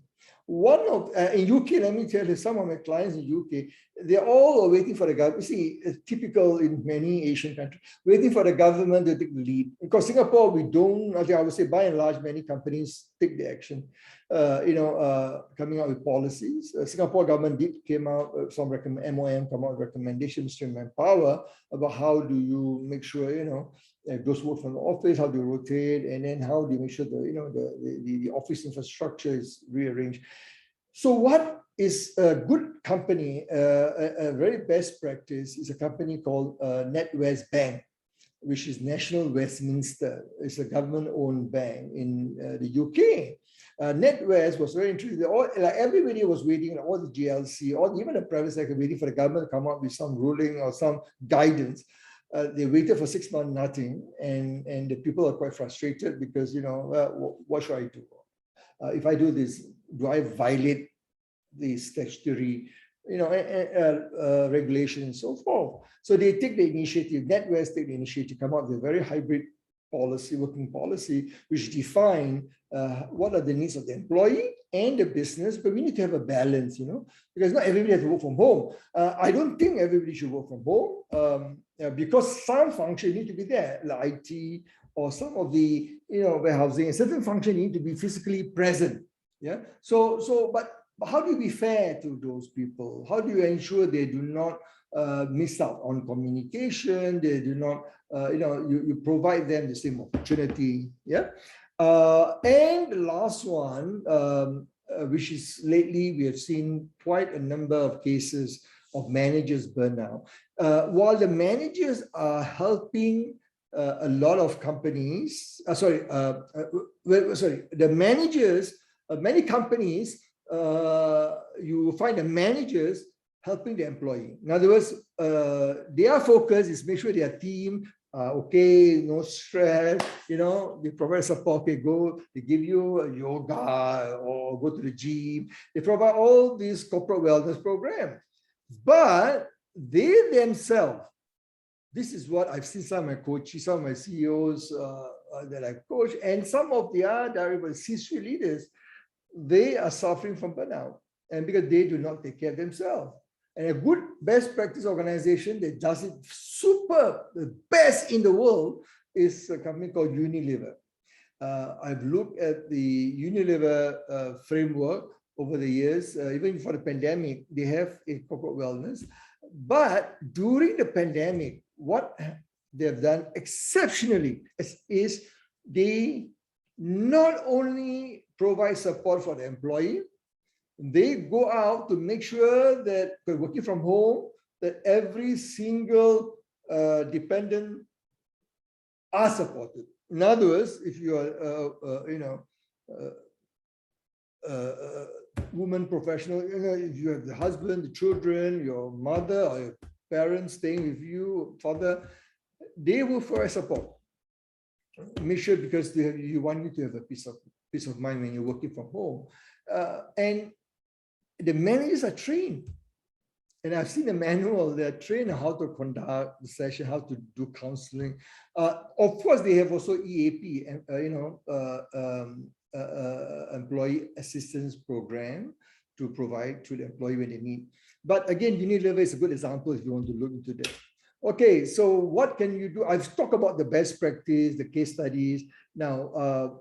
One of in UK, let me tell you, some of my clients in UK, they're all waiting for the government. You see, it's typical in many Asian countries, waiting for the government to take the lead. Because Singapore, we don't. I think I would say, by and large, many companies take the action. Coming out with policies. Singapore government came out some MOM come out with recommendations to manpower about how do you make sure those work from the office, how do you rotate, and then how do you make sure the office infrastructure is rearranged. So what is a good company, a very best practice is a company called NatWest Bank, which is National Westminster. It's a government-owned bank in the UK. NatWest was very interesting. Everybody was waiting, all the GLC, even the private sector, waiting for the government to come up with some ruling or some guidance. They waited for 6 months, nothing, and the people are quite frustrated because what should I do? If I do this, do I violate the statutory regulation and so forth? So they take the initiative. NatWest take the initiative, come up with a very hybrid policy, working policy, which define what are the needs of the employee and the business, but we need to have a balance, because not everybody has to work from home. I don't think everybody should work from home because some function need to be there, like IT or some of the warehousing, and certain function need to be physically present. Yeah. But how do you be fair to those people? How do you ensure they do not miss out on communication? They do not, you provide them the same opportunity. Yeah. And the last one, which is lately we have seen quite a number of cases of managers burnout. While the managers are helping a lot of companies, the managers, many companies, you will find the managers helping the employee. In other words, their focus is make sure their team okay, no stress, they provide support, okay, they give you a yoga or go to the gym. They provide all these corporate wellness programs. But they themselves, this is what I've seen some of my coaches, some of my CEOs that I've coached, and some of the other C-suite leaders, they are suffering from burnout, and because they do not take care of themselves. And a good best practice organization that does it super, the best in the world, is a company called Unilever. I've looked at the Unilever framework over the years, even for the pandemic, they have a corporate wellness. But during the pandemic, what they've done exceptionally is they not only provide support for the employee, they go out to make sure that working from home, that every single dependent are supported. In other words, if you are, woman professional, if you have the husband, the children, your mother or your parents staying with you, father, they will provide support. Make sure, because you want you to have a peace of mind when you're working from home. And the managers are trained. And I've seen the manual, they're trained how to conduct the session, how to do counseling. Of course, they have also EAP, employee assistance program to provide to the employee when they need. But again, Unilever is a good example if you want to look into that. Okay, so what can you do? I've talked about the best practice, the case studies. Now,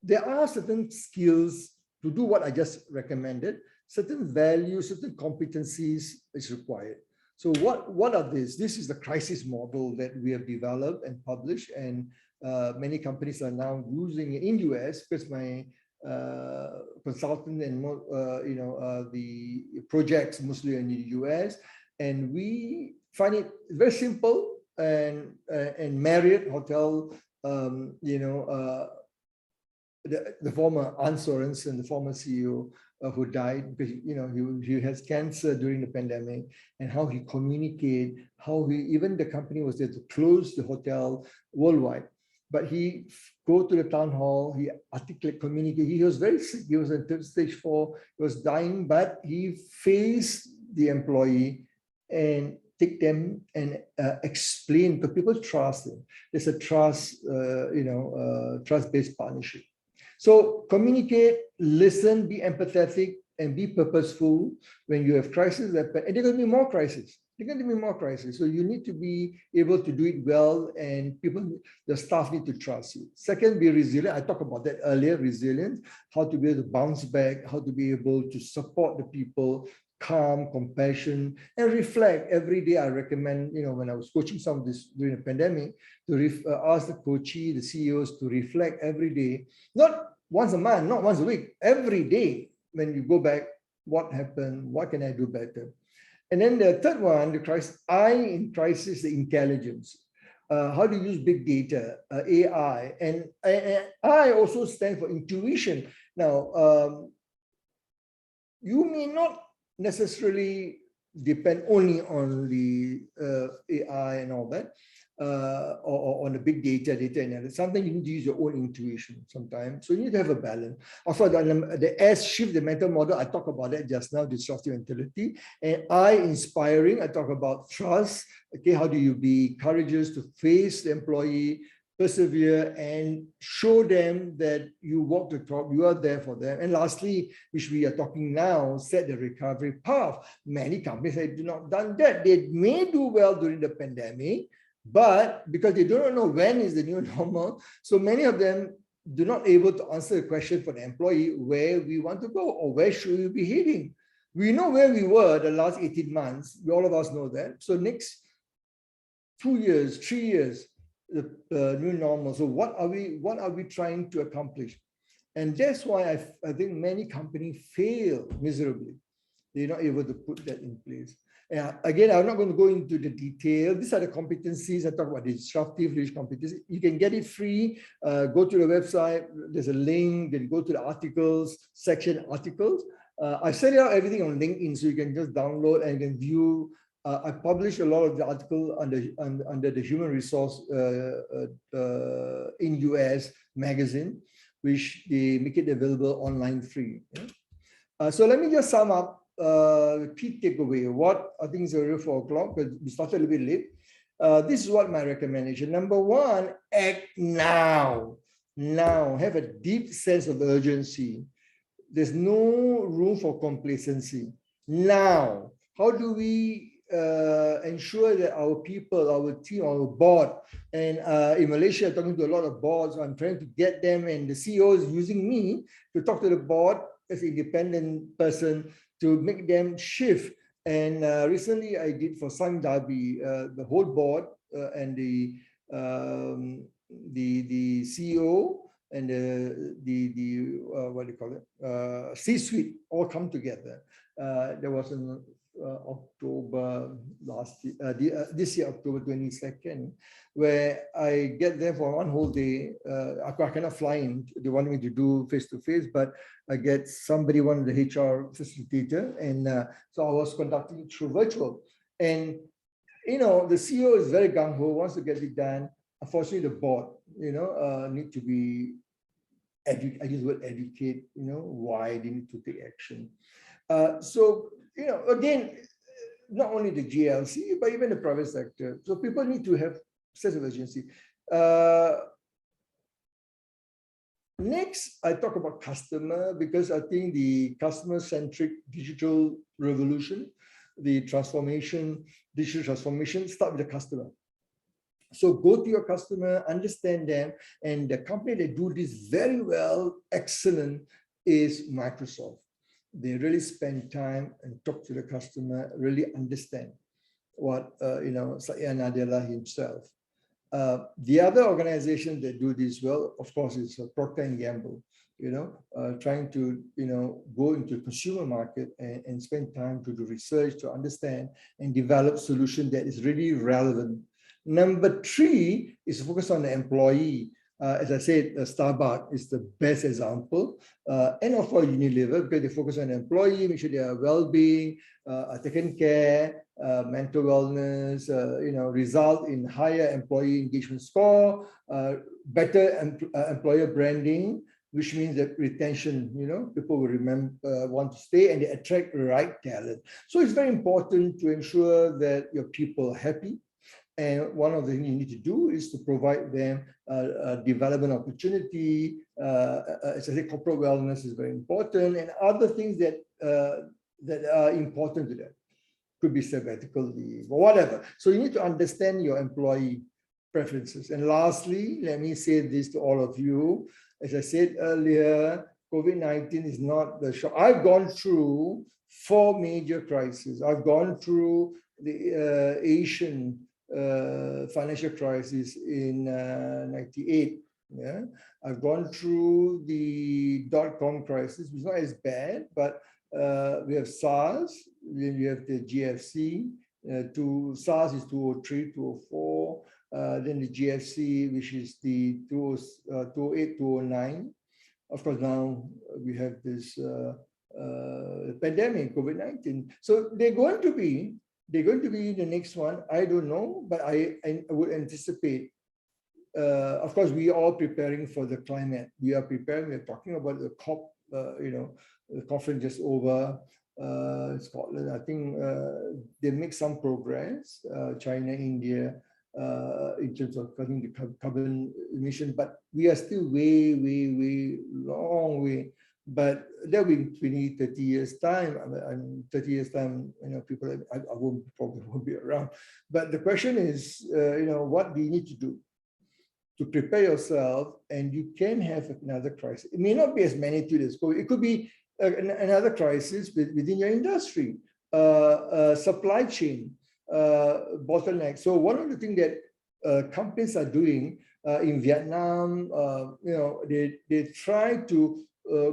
there are certain skills to do what I just recommended. Certain values, certain competencies is required. So what are these? This is the crisis model that we have developed and published, and many companies are now using it in US, because my consultant and the projects mostly in the US, and we find it very simple. And Marriott Hotel, the former Ann Sorensen, the former CEO, who died because he has cancer during the pandemic, and how he communicated, how even the company was there to close the hotel worldwide. but he go to the town hall, he articulate, communicate. He was very sick. He was in stage 4. He was dying, but he faced the employee and take them and explain, because people trust him. There's a trust, trust-based partnership. So communicate, listen, be empathetic, and be purposeful when you have crises. And there are going to be more crises. There are going to be more crises. So you need to be able to do it well, and the staff need to trust you. Second, be resilient. I talked about that earlier, resilience, how to be able to bounce back, how to be able to support the people, calm, compassion, and reflect. Every day I recommend, when I was coaching some of this during the pandemic, to ask the coachee, the CEOs to reflect every day, not once a month, not once a week, every day. When you go back, what happened? What can I do better? And then the third one, the crisis, in crisis, the intelligence. How do you use big data, AI? And I also stand for intuition. Now, you may not necessarily depend only on the AI and all that, or on the big data analysis. Sometimes you need to use your own intuition sometimes. So you need to have a balance. Also, the S shift, the mental model, I talked about that just now, disruptive mentality. And I, inspiring, I talk about trust. Okay, how do you be courageous to face the employee, persevere, and show them that you walk the talk, you are there for them. And lastly, which we are talking now, set the recovery path. Many companies have not done that. They may do well during the pandemic, but because they don't know when is the new normal, so many of them do not able to answer the question for the employee where we want to go or where should we be heading. We know where we were the last 18 months. All of us know that. So next 2 years, 3 years, the new normal. So what are we trying to accomplish? And that's why I think many companies fail miserably. They're not able to put that in place. Again, I'm not going to go into the detail. These are the competencies. I talk about the disruptive leadership competencies. You can get it free. Go to the website. There's a link. Then go to the articles section, articles. I set it out everything on LinkedIn, so you can just download and you can view. I publish a lot of the article under the human resource in US magazine, which they make it available online free. Yeah? So let me just sum up. Key takeaway, what I think is already 4 o'clock, but we started a little bit late. This is what my recommendation. Number 1, act now. Now, have a deep sense of urgency. There's no room for complacency. Now, how do we ensure that our people, our team, our board, and in Malaysia, I'm talking to a lot of boards, I'm trying to get them, and the CEO is using me to talk to the board as an independent person to make them shift. And recently I did for Sun Derby, the whole board and the CEO and the what do you call it, C-suite all come together. There was an October last year, this year, October 22nd, where I get there for 1 whole day. I cannot fly in. They wanted me to do face-to-face, but I get somebody, one of the HR facilitator, and so I was conducting it through virtual. And the CEO is very gung-ho, wants to get it done. Unfortunately, the board, need to be I use the word educate. Why they need to take action. So again, not only the GLC, but even the private sector. So people need to have sense of urgency. Next, I talk about customer, because I think the customer-centric digital revolution, the transformation, digital transformation, start with the customer. So go to your customer, understand them, and the company that do this very well, excellent, is Microsoft. They really spend time and talk to the customer, really understand what, Satya Nadella himself. The other organization that do this well, of course, is Procter & Gamble, trying to, go into the consumer market and spend time to do research, to understand and develop solution that is really relevant. Number 3 is focus on the employee. As I said, Starbucks is the best example. And of course, Unilever, because they focus on employee, make sure their well-being, taken care, mental wellness, result in higher employee engagement score, better employer branding, which means that retention, people will remember, want to stay, and they attract the right talent. So it's very important to ensure that your people are happy. And one of the things you need to do is to provide them a development opportunity. As I said, corporate wellness is very important, and other things that are important to them. Could be sabbatical leave or whatever. So you need to understand your employee preferences. And lastly, let me say this to all of you. As I said earlier, COVID-19 is not the shock. I've gone through 4 major crises. I've gone through the Asian financial crisis in 98. Yeah, I've gone through the .com crisis, which is not as bad, but we have SARS, then we have the GFC. SARS is 2003, 2004. Then the GFC, which is the 2008, 2009. Of course, now we have this pandemic, COVID-19. So they're going to be the next one. I don't know, but I would anticipate. Of course, we are all preparing for the climate. We are preparing. We're talking about the COP. The conference just over. Scotland, I think they make some progress. China, India, in terms of cutting the carbon emission, but we are still way long way. But there'll be 20, 30 years time. I mean, 30 years time, people I probably won't be around. But the question is, what do you need to do to prepare yourself? And you can have another crisis. It may not be as magnitude as COVID. It could be another crisis within your industry, supply chain bottleneck. So one of the things that companies are doing in Vietnam, they try to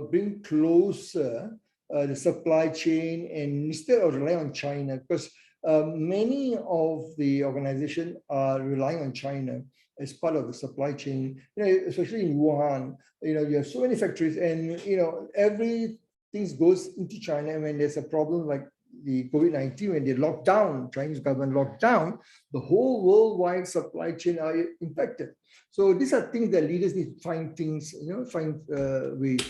bring closer the supply chain, and instead of relying on China, because many of the organizations are relying on China as part of the supply chain, especially in Wuhan. You have so many factories, and everything goes into China. And when there's a problem like the COVID-19, when they locked down, Chinese government locked down, the whole worldwide supply chain are impacted. So these are things that leaders need to find things, find ways.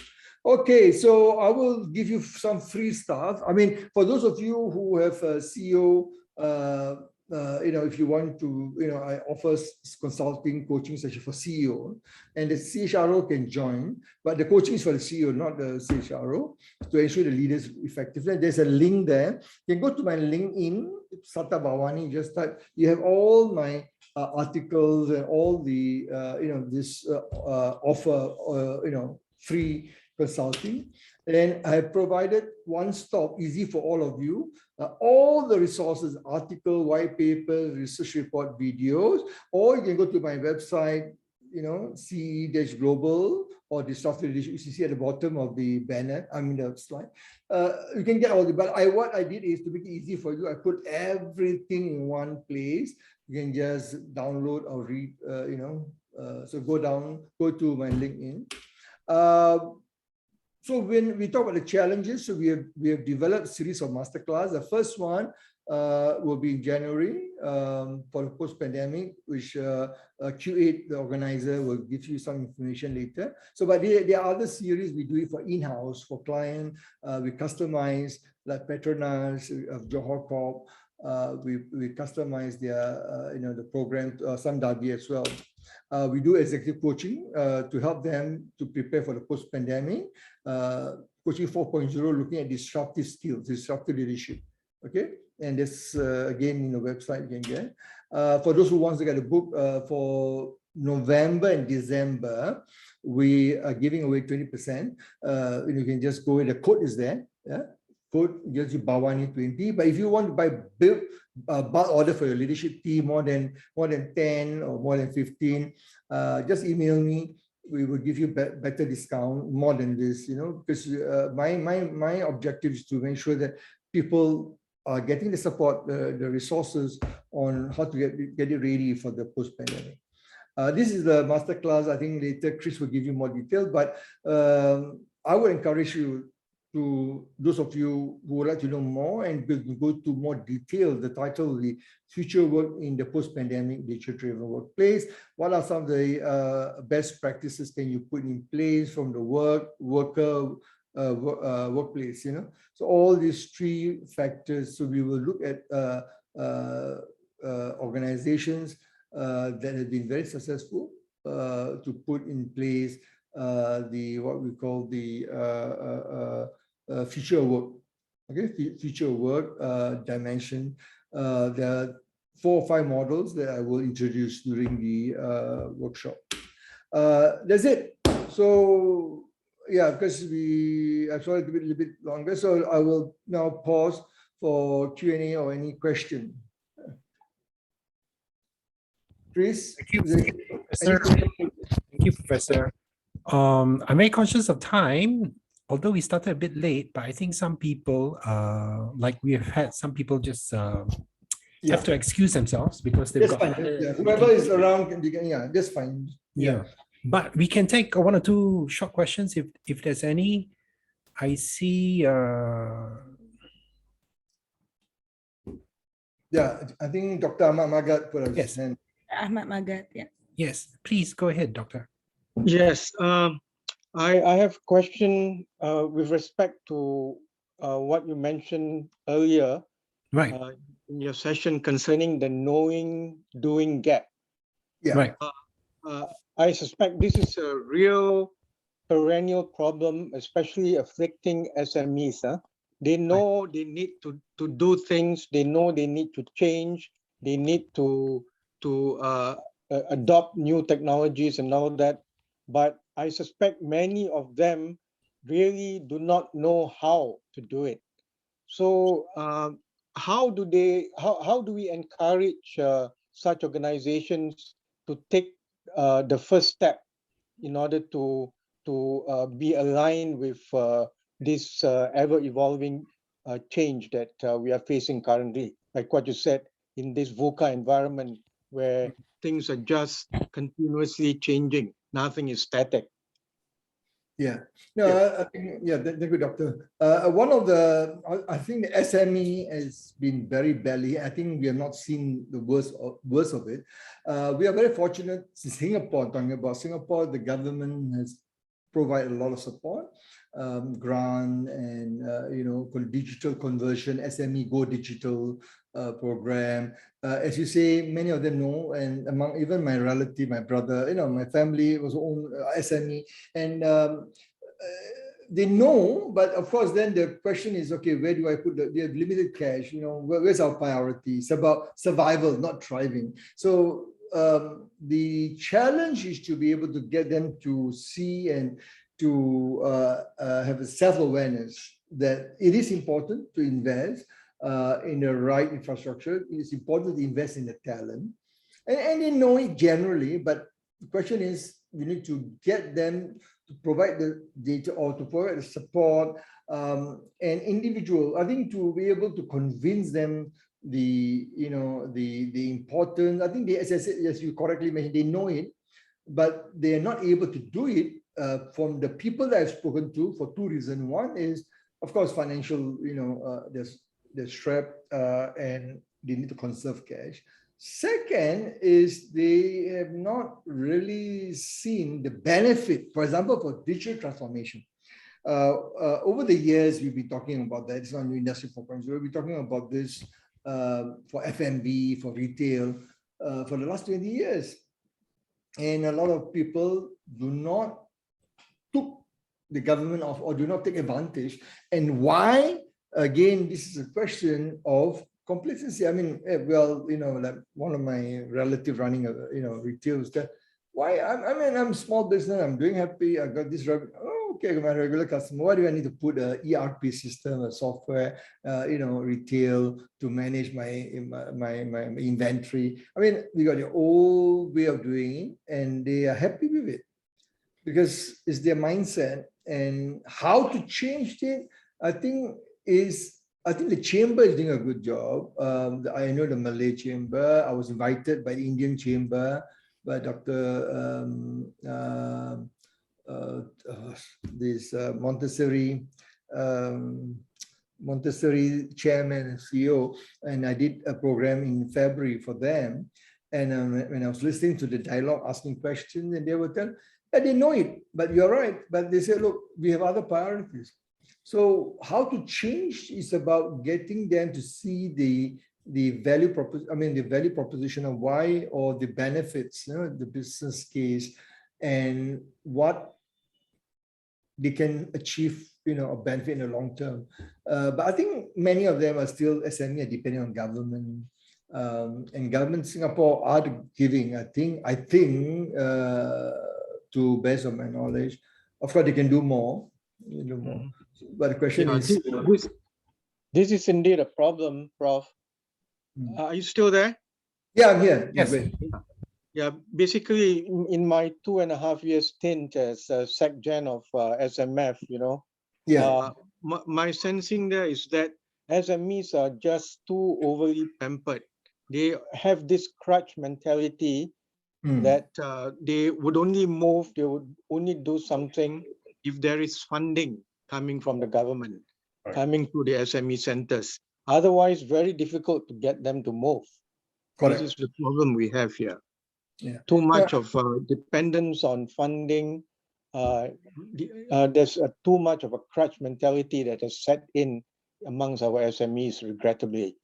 Okay, so I will give you some free stuff. I mean, for those of you who have a CEO, if you want to, I offer consulting, coaching session for CEO, and the CHRO can join, but the coaching is for the CEO, not the CHRO, to ensure the leaders effective. There's a link there. You can go to my LinkedIn, Sata Bhavani, just type. You have all my articles and all the, this offer, free consulting. And I have provided one-stop, easy for all of you, all the resources, article, white paper, research report, videos, or you can go to my website, CE-Global or Disruptive Leadership. You see at the bottom of the banner, the slide. You can get all the, but what I did is to make it easy for you. I put everything in one place. You can just download or read, so go to my LinkedIn. So when we talk about the challenges, so we have developed a series of masterclass. The first one will be in January for the post-pandemic, which Q8, the organizer, will give you some information later. So, but there are other series we do it for in-house, for client. We customize, like Petronas of Johor Corp. We customize their, the program, some Dhabi as well. We do executive coaching to help them to prepare for the post-pandemic. Coaching 4.0, looking at disruptive skills, disruptive leadership. Okay, and this again in the website you can get. For those who want to get a book for November and December, we are giving away 20%. You can just go, the code is there. Yeah. Code gives you Bhavani 20. But if you want to buy bulk order for your leadership team, more than 10 or more than 15, just email me. We will give you better discount, more than this, because my objective is to make sure that people are getting the support, the resources on how to get it ready for the post-pandemic. This is the masterclass. I think later Chris will give you more detail, but I would encourage you to, those of you who would like to know more and go to more detail, the title will be Future Work in the Post-Pandemic Data-Driven Workplace. What are some of the best practices can you put in place from the workplace, So all these three factors. So we will look at organizations that have been very successful to put in place what we call the future work, future work dimension. There are 4 or 5 models that I will introduce during the workshop. That's it. So yeah, because I saw it a little bit longer, so I will now pause for Q&A or any question. Chris? Thank you, Professor. Thank you, Professor. I'm very conscious of time, although we started a bit late, but I think some people, like we have had some people just have to excuse themselves because they've got fine. Whoever is around, that's fine. Yeah. But we can take 1 or 2 short questions if there's any. I see. I think Dr. Ahmad Magat put up his hand. Ahmad Magat, yeah. Yes, please go ahead, Doctor. Yes, I have a question with respect to what you mentioned earlier, Right. In your session concerning the knowing-doing gap. Yeah. Right. I suspect this is a real perennial problem, especially afflicting SMEs. They know they need to do things. They know they need to change. They need to adopt new technologies and all that. But I suspect many of them really do not know how to do it. So how do we encourage such organizations to take the first step in order to be aligned with this ever-evolving change that we are facing currently? Like what you said, in this VUCA environment where things are just continuously changing, nothing is static. Yeah, no, I think, thank you, Doctor. One of the, I think the SME has been very badly. I think we have not seen the worst of it. We are very fortunate in Singapore. Talking about Singapore, the government has provided a lot of support, grant and digital conversion, SME Go Digital program. As you say, many of them know, and among even my relative, my brother, my family was own SME, and they know. But of course, then the question is, okay, where do I put we have limited cash? Where's our priority? It's about survival, not thriving. So the challenge is to be able to get them to see and to have a self-awareness that it is important to invest in the right infrastructure. It's important to invest in the talent, and they know it generally. But the question is, we need to get them to provide the data or to provide the support and individual. I think to be able to convince them the importance. I think as you correctly mentioned, they know it, but they are not able to do it from the people that I've spoken to for 2 reasons. One is, of course, financial. They're strapped and they need to conserve cash. Second is they have not really seen the benefit, for example, for digital transformation. Over the years, we've been talking about that. It's not new Industry 4.0. We'll be talking about this for F&B, for retail, for the last 20 years. And a lot of people do not took the government off or do not take advantage. And why? Again, this is a question of complacency. I mean, well, like one of my relatives running retail is that, why? I'm small business. I'm doing happy. I got this revenue. Oh, okay, my regular customer. Why do I need to put a ERP system, a software, retail to manage my inventory? I mean, we got the old way of doing it, and they are happy with it because it's their mindset. And how to change it, I think the chamber is doing a good job. I know the Malay chamber. I was invited by the Indian chamber. by Dr. Montessori chairman and CEO, and I did a program in February for them. And when I was listening to the dialogue, asking questions, and they would tell, yeah, they know it, but you're right. But they say, look, we have other priorities. So how to change is about getting them to see the value proposition of why, or the benefits, the business case, and what they can achieve, a benefit in the long term. But I think many of them are still SME, depending on government. And government Singapore are giving, I think, to best of my knowledge. Of course, they can do more. But the question is, this is indeed a problem, Prof. Are you still there? Yeah, I'm here. Yes. Yeah, basically, in my 2.5 years stint as Sec Gen of SMF, my sensing there is that SMEs are just too overly pampered. They have this crutch mentality that they would only move, they would only do something if there is funding coming from the government, coming to the SME centers. Otherwise, very difficult to get them to move. Correct. This is the problem we have here. Yeah. Too much of dependence on funding. There's too much of a crutch mentality that has set in amongst our SMEs, regrettably.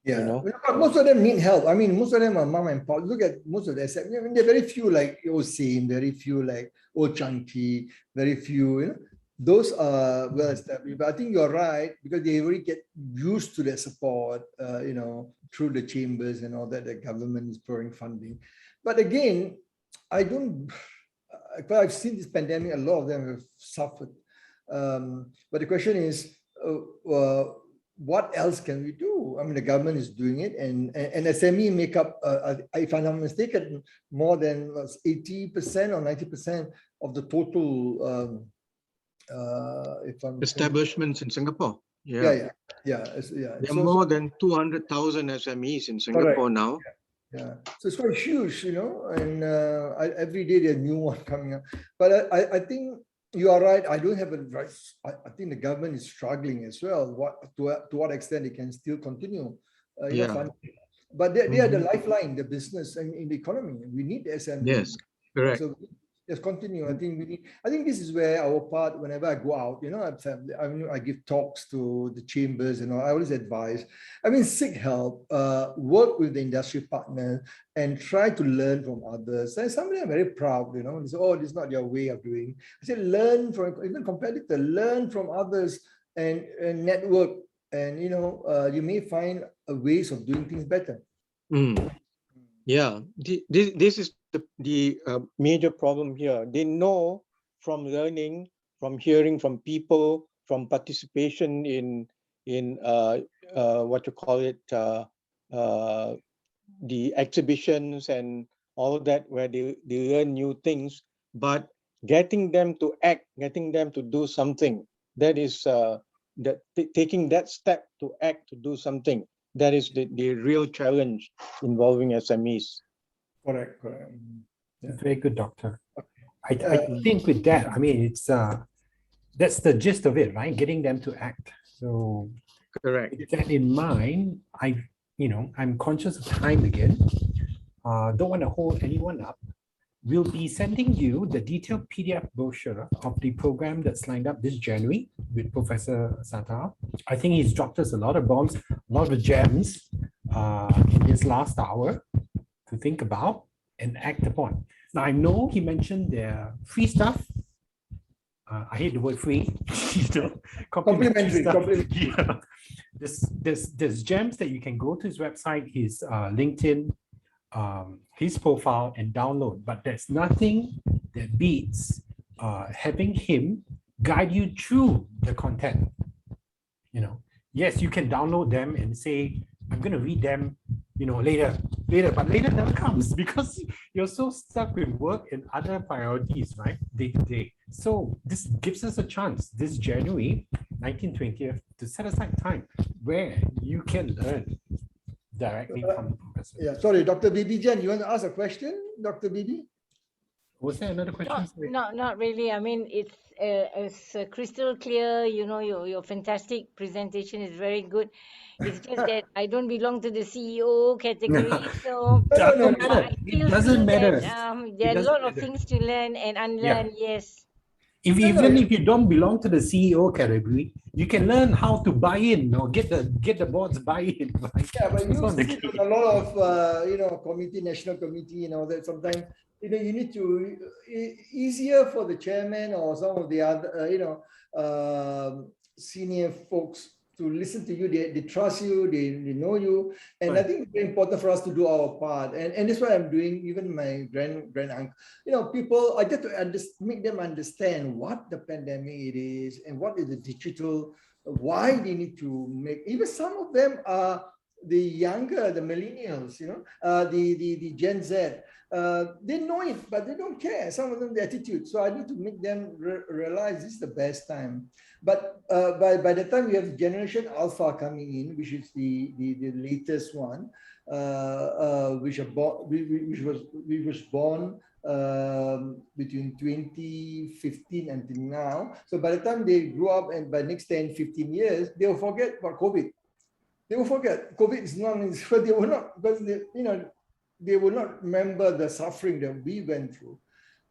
Yeah, most of them need help. I mean, most of them are mom and pop. Look at most of the SME. I mean, there are very few like 𝑠ame, very few like 𝒁𝒂𝒃, very few, those are well established. But I think you're right, because they already get used to their support, through the chambers and all that, the government is pouring funding. But again, I've seen this pandemic, a lot of them have suffered. But the question is, what else can we do? I mean, the government is doing it, and SME make up, if I'm not mistaken, more than 80% or 90% of the total establishments in Singapore. Yeah. There are more than 200,000 SMEs in Singapore now. Yeah, so it's quite huge, and every day there's a new one coming up. But I think you are right. I don't have a right. I think the government is struggling as well. To what extent they can still continue? Funding. But they are the lifeline, the business and in the economy. We need the SME. Yes, correct. So let's continue. I think this is where our part. Whenever I go out, I give talks to the chambers, I always advise. Seek help, work with the industry partner, and try to learn from others. And some of them are very proud, they say, oh, this is not your way of doing. I say, learn from, even competitor, learn from others and network. And, you may find ways of doing things better. Yeah, this is the major problem here. They know from learning, from hearing from people, from participation in the exhibitions and all of that, where they learn new things, but getting them to act, getting them to do something, that is taking that step to act, to do something, that is the real challenge involving SMEs. Correct. Yeah. Very good, Doctor. I think with that, it's that's the gist of it, right? Getting them to act. So correct. With that in mind, I'm conscious of time again. Don't want to hold anyone up. We'll be sending you the detailed PDF brochure of the program that's lined up this January with Professor Sata. I think he's dropped us a lot of bombs, a lot of gems in his last hour to think about and act upon. Now, I know he mentioned their free stuff. I hate the word free. Complimentary stuff. Yeah. There's gems that you can go to his website, his LinkedIn, his profile, and download. But there's nothing that beats having him guide you through the content. Yes, you can download them and say, I'm going to read them, later, but later never comes because you're so stuck with work and other priorities, right? Day to day. So this gives us a chance this January 19th, 20th to set aside time where you can learn directly from the professor. Yeah, sorry, Dr. Bibijan, you want to ask a question? Dr. Bibi? Was there another question? Sorry. Not really. I mean, it's crystal clear. You know, your fantastic presentation is very good. It's just that I don't belong to the CEO category, so Doesn't no. matter. I It still doesn't feel matter. that there are a doesn't lot of matter. things to learn and unlearn. Yes. Even if you don't belong to the CEO category, you can learn how to buy in or get the board's buy-in. Right? Yeah, but That's you not the see case. a lot of committee, national committee, that sometimes you need to easier for the chairman or some of the other senior folks to listen to you. They trust you, they know you, and I think it's very important for us to do our part. And that's what I'm doing. Even my grand uncle, people, I get to make them understand what the pandemic it is and what is the digital, why they need to make. Even some of them are the younger, the millennials, the Gen Z. They know it, but they don't care. Some of them, the attitude. So I need to make them realize this is the best time. But by the time we have Generation Alpha coming in, which is the latest one, which was born between 2015 until now. So by the time they grow up and by next 10, 15 years, they'll forget about COVID. They will forget. COVID is not, they will not, because they will not remember the suffering that we went through.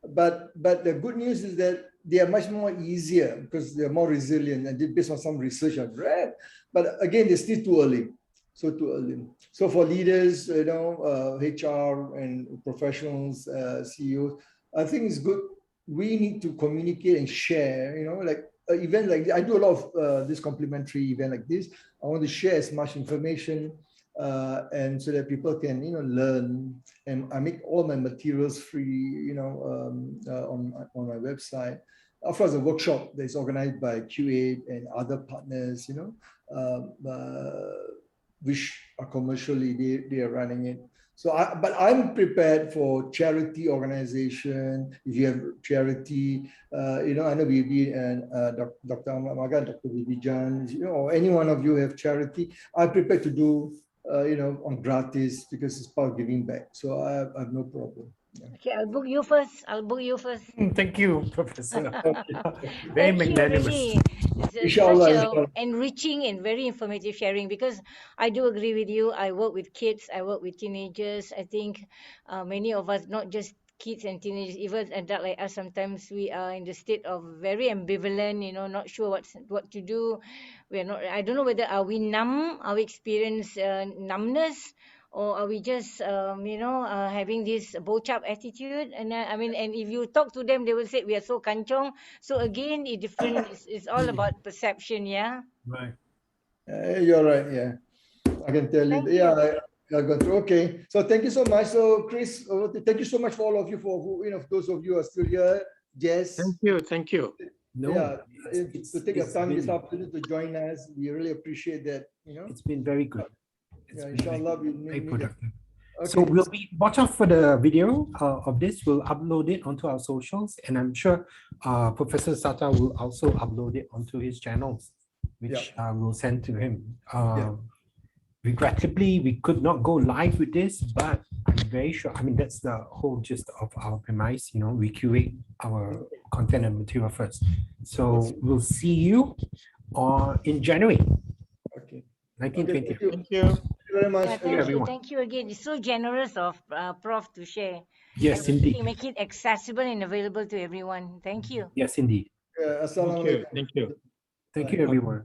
But the good news is that they are much more easier because they're more resilient, and based on some research I've read. But again, they're still too early. So too early. So for leaders, HR and professionals, CEOs, I think it's good. We need to communicate and share, like an event like this. I do a lot of this complimentary event like this. I want to share as much information and so that people can, learn. And I make all my materials free, on my website. Of course, a workshop that is organized by Q8 and other partners, which are commercially, they are running it. So, but I'm prepared for charity organization. If you have charity, I know Bibi and Dr. Ahmad Magan, Dr. Bibi Jan, or any one of you have charity, I'm prepared to do, on gratis because it's part of giving back. So I have no problem. Yeah. Okay, I'll book you first. Thank you, Professor. Very Thank magnanimous. you, really. It's such a enriching and very informative sharing, because I do agree with you. I work with kids, I work with teenagers. I think many of us, not just kids and teenagers, even adults like us, sometimes we are in the state of very ambivalent, not sure what to do. We are not. I don't know whether are we numb, are we experience numbness, or are we just having this bochap attitude? And and if you talk to them, they will say we are so kanchong. So again, it's all about perception. Yeah, Right. You're right. Yeah, I can tell you. Yeah, I got through. Okay, so thank you so much. So Chris, thank you so much for all of you, for those of you who are still here. Jess, Thank you. No, to take your time this afternoon to join us, we really appreciate that. It's been very good. Yeah, inshallah, very productive. Okay. So watch out for the video of this. We'll upload it onto our socials, and I'm sure Professor Sata will also upload it onto his channels, which we'll send to him. Regrettably, we could not go live with this, but I'm very sure. I mean, that's the whole gist of our premise. We curate our content and material first. So we'll see you in January. Okay. 1920. Thank you. Thank you very much. Thank you again. It's so generous of Prof to share. Yes, and indeed. make it accessible and available to everyone. Thank you. Yes, indeed. Assalamu alaikum. Thank you. Thank you, everyone.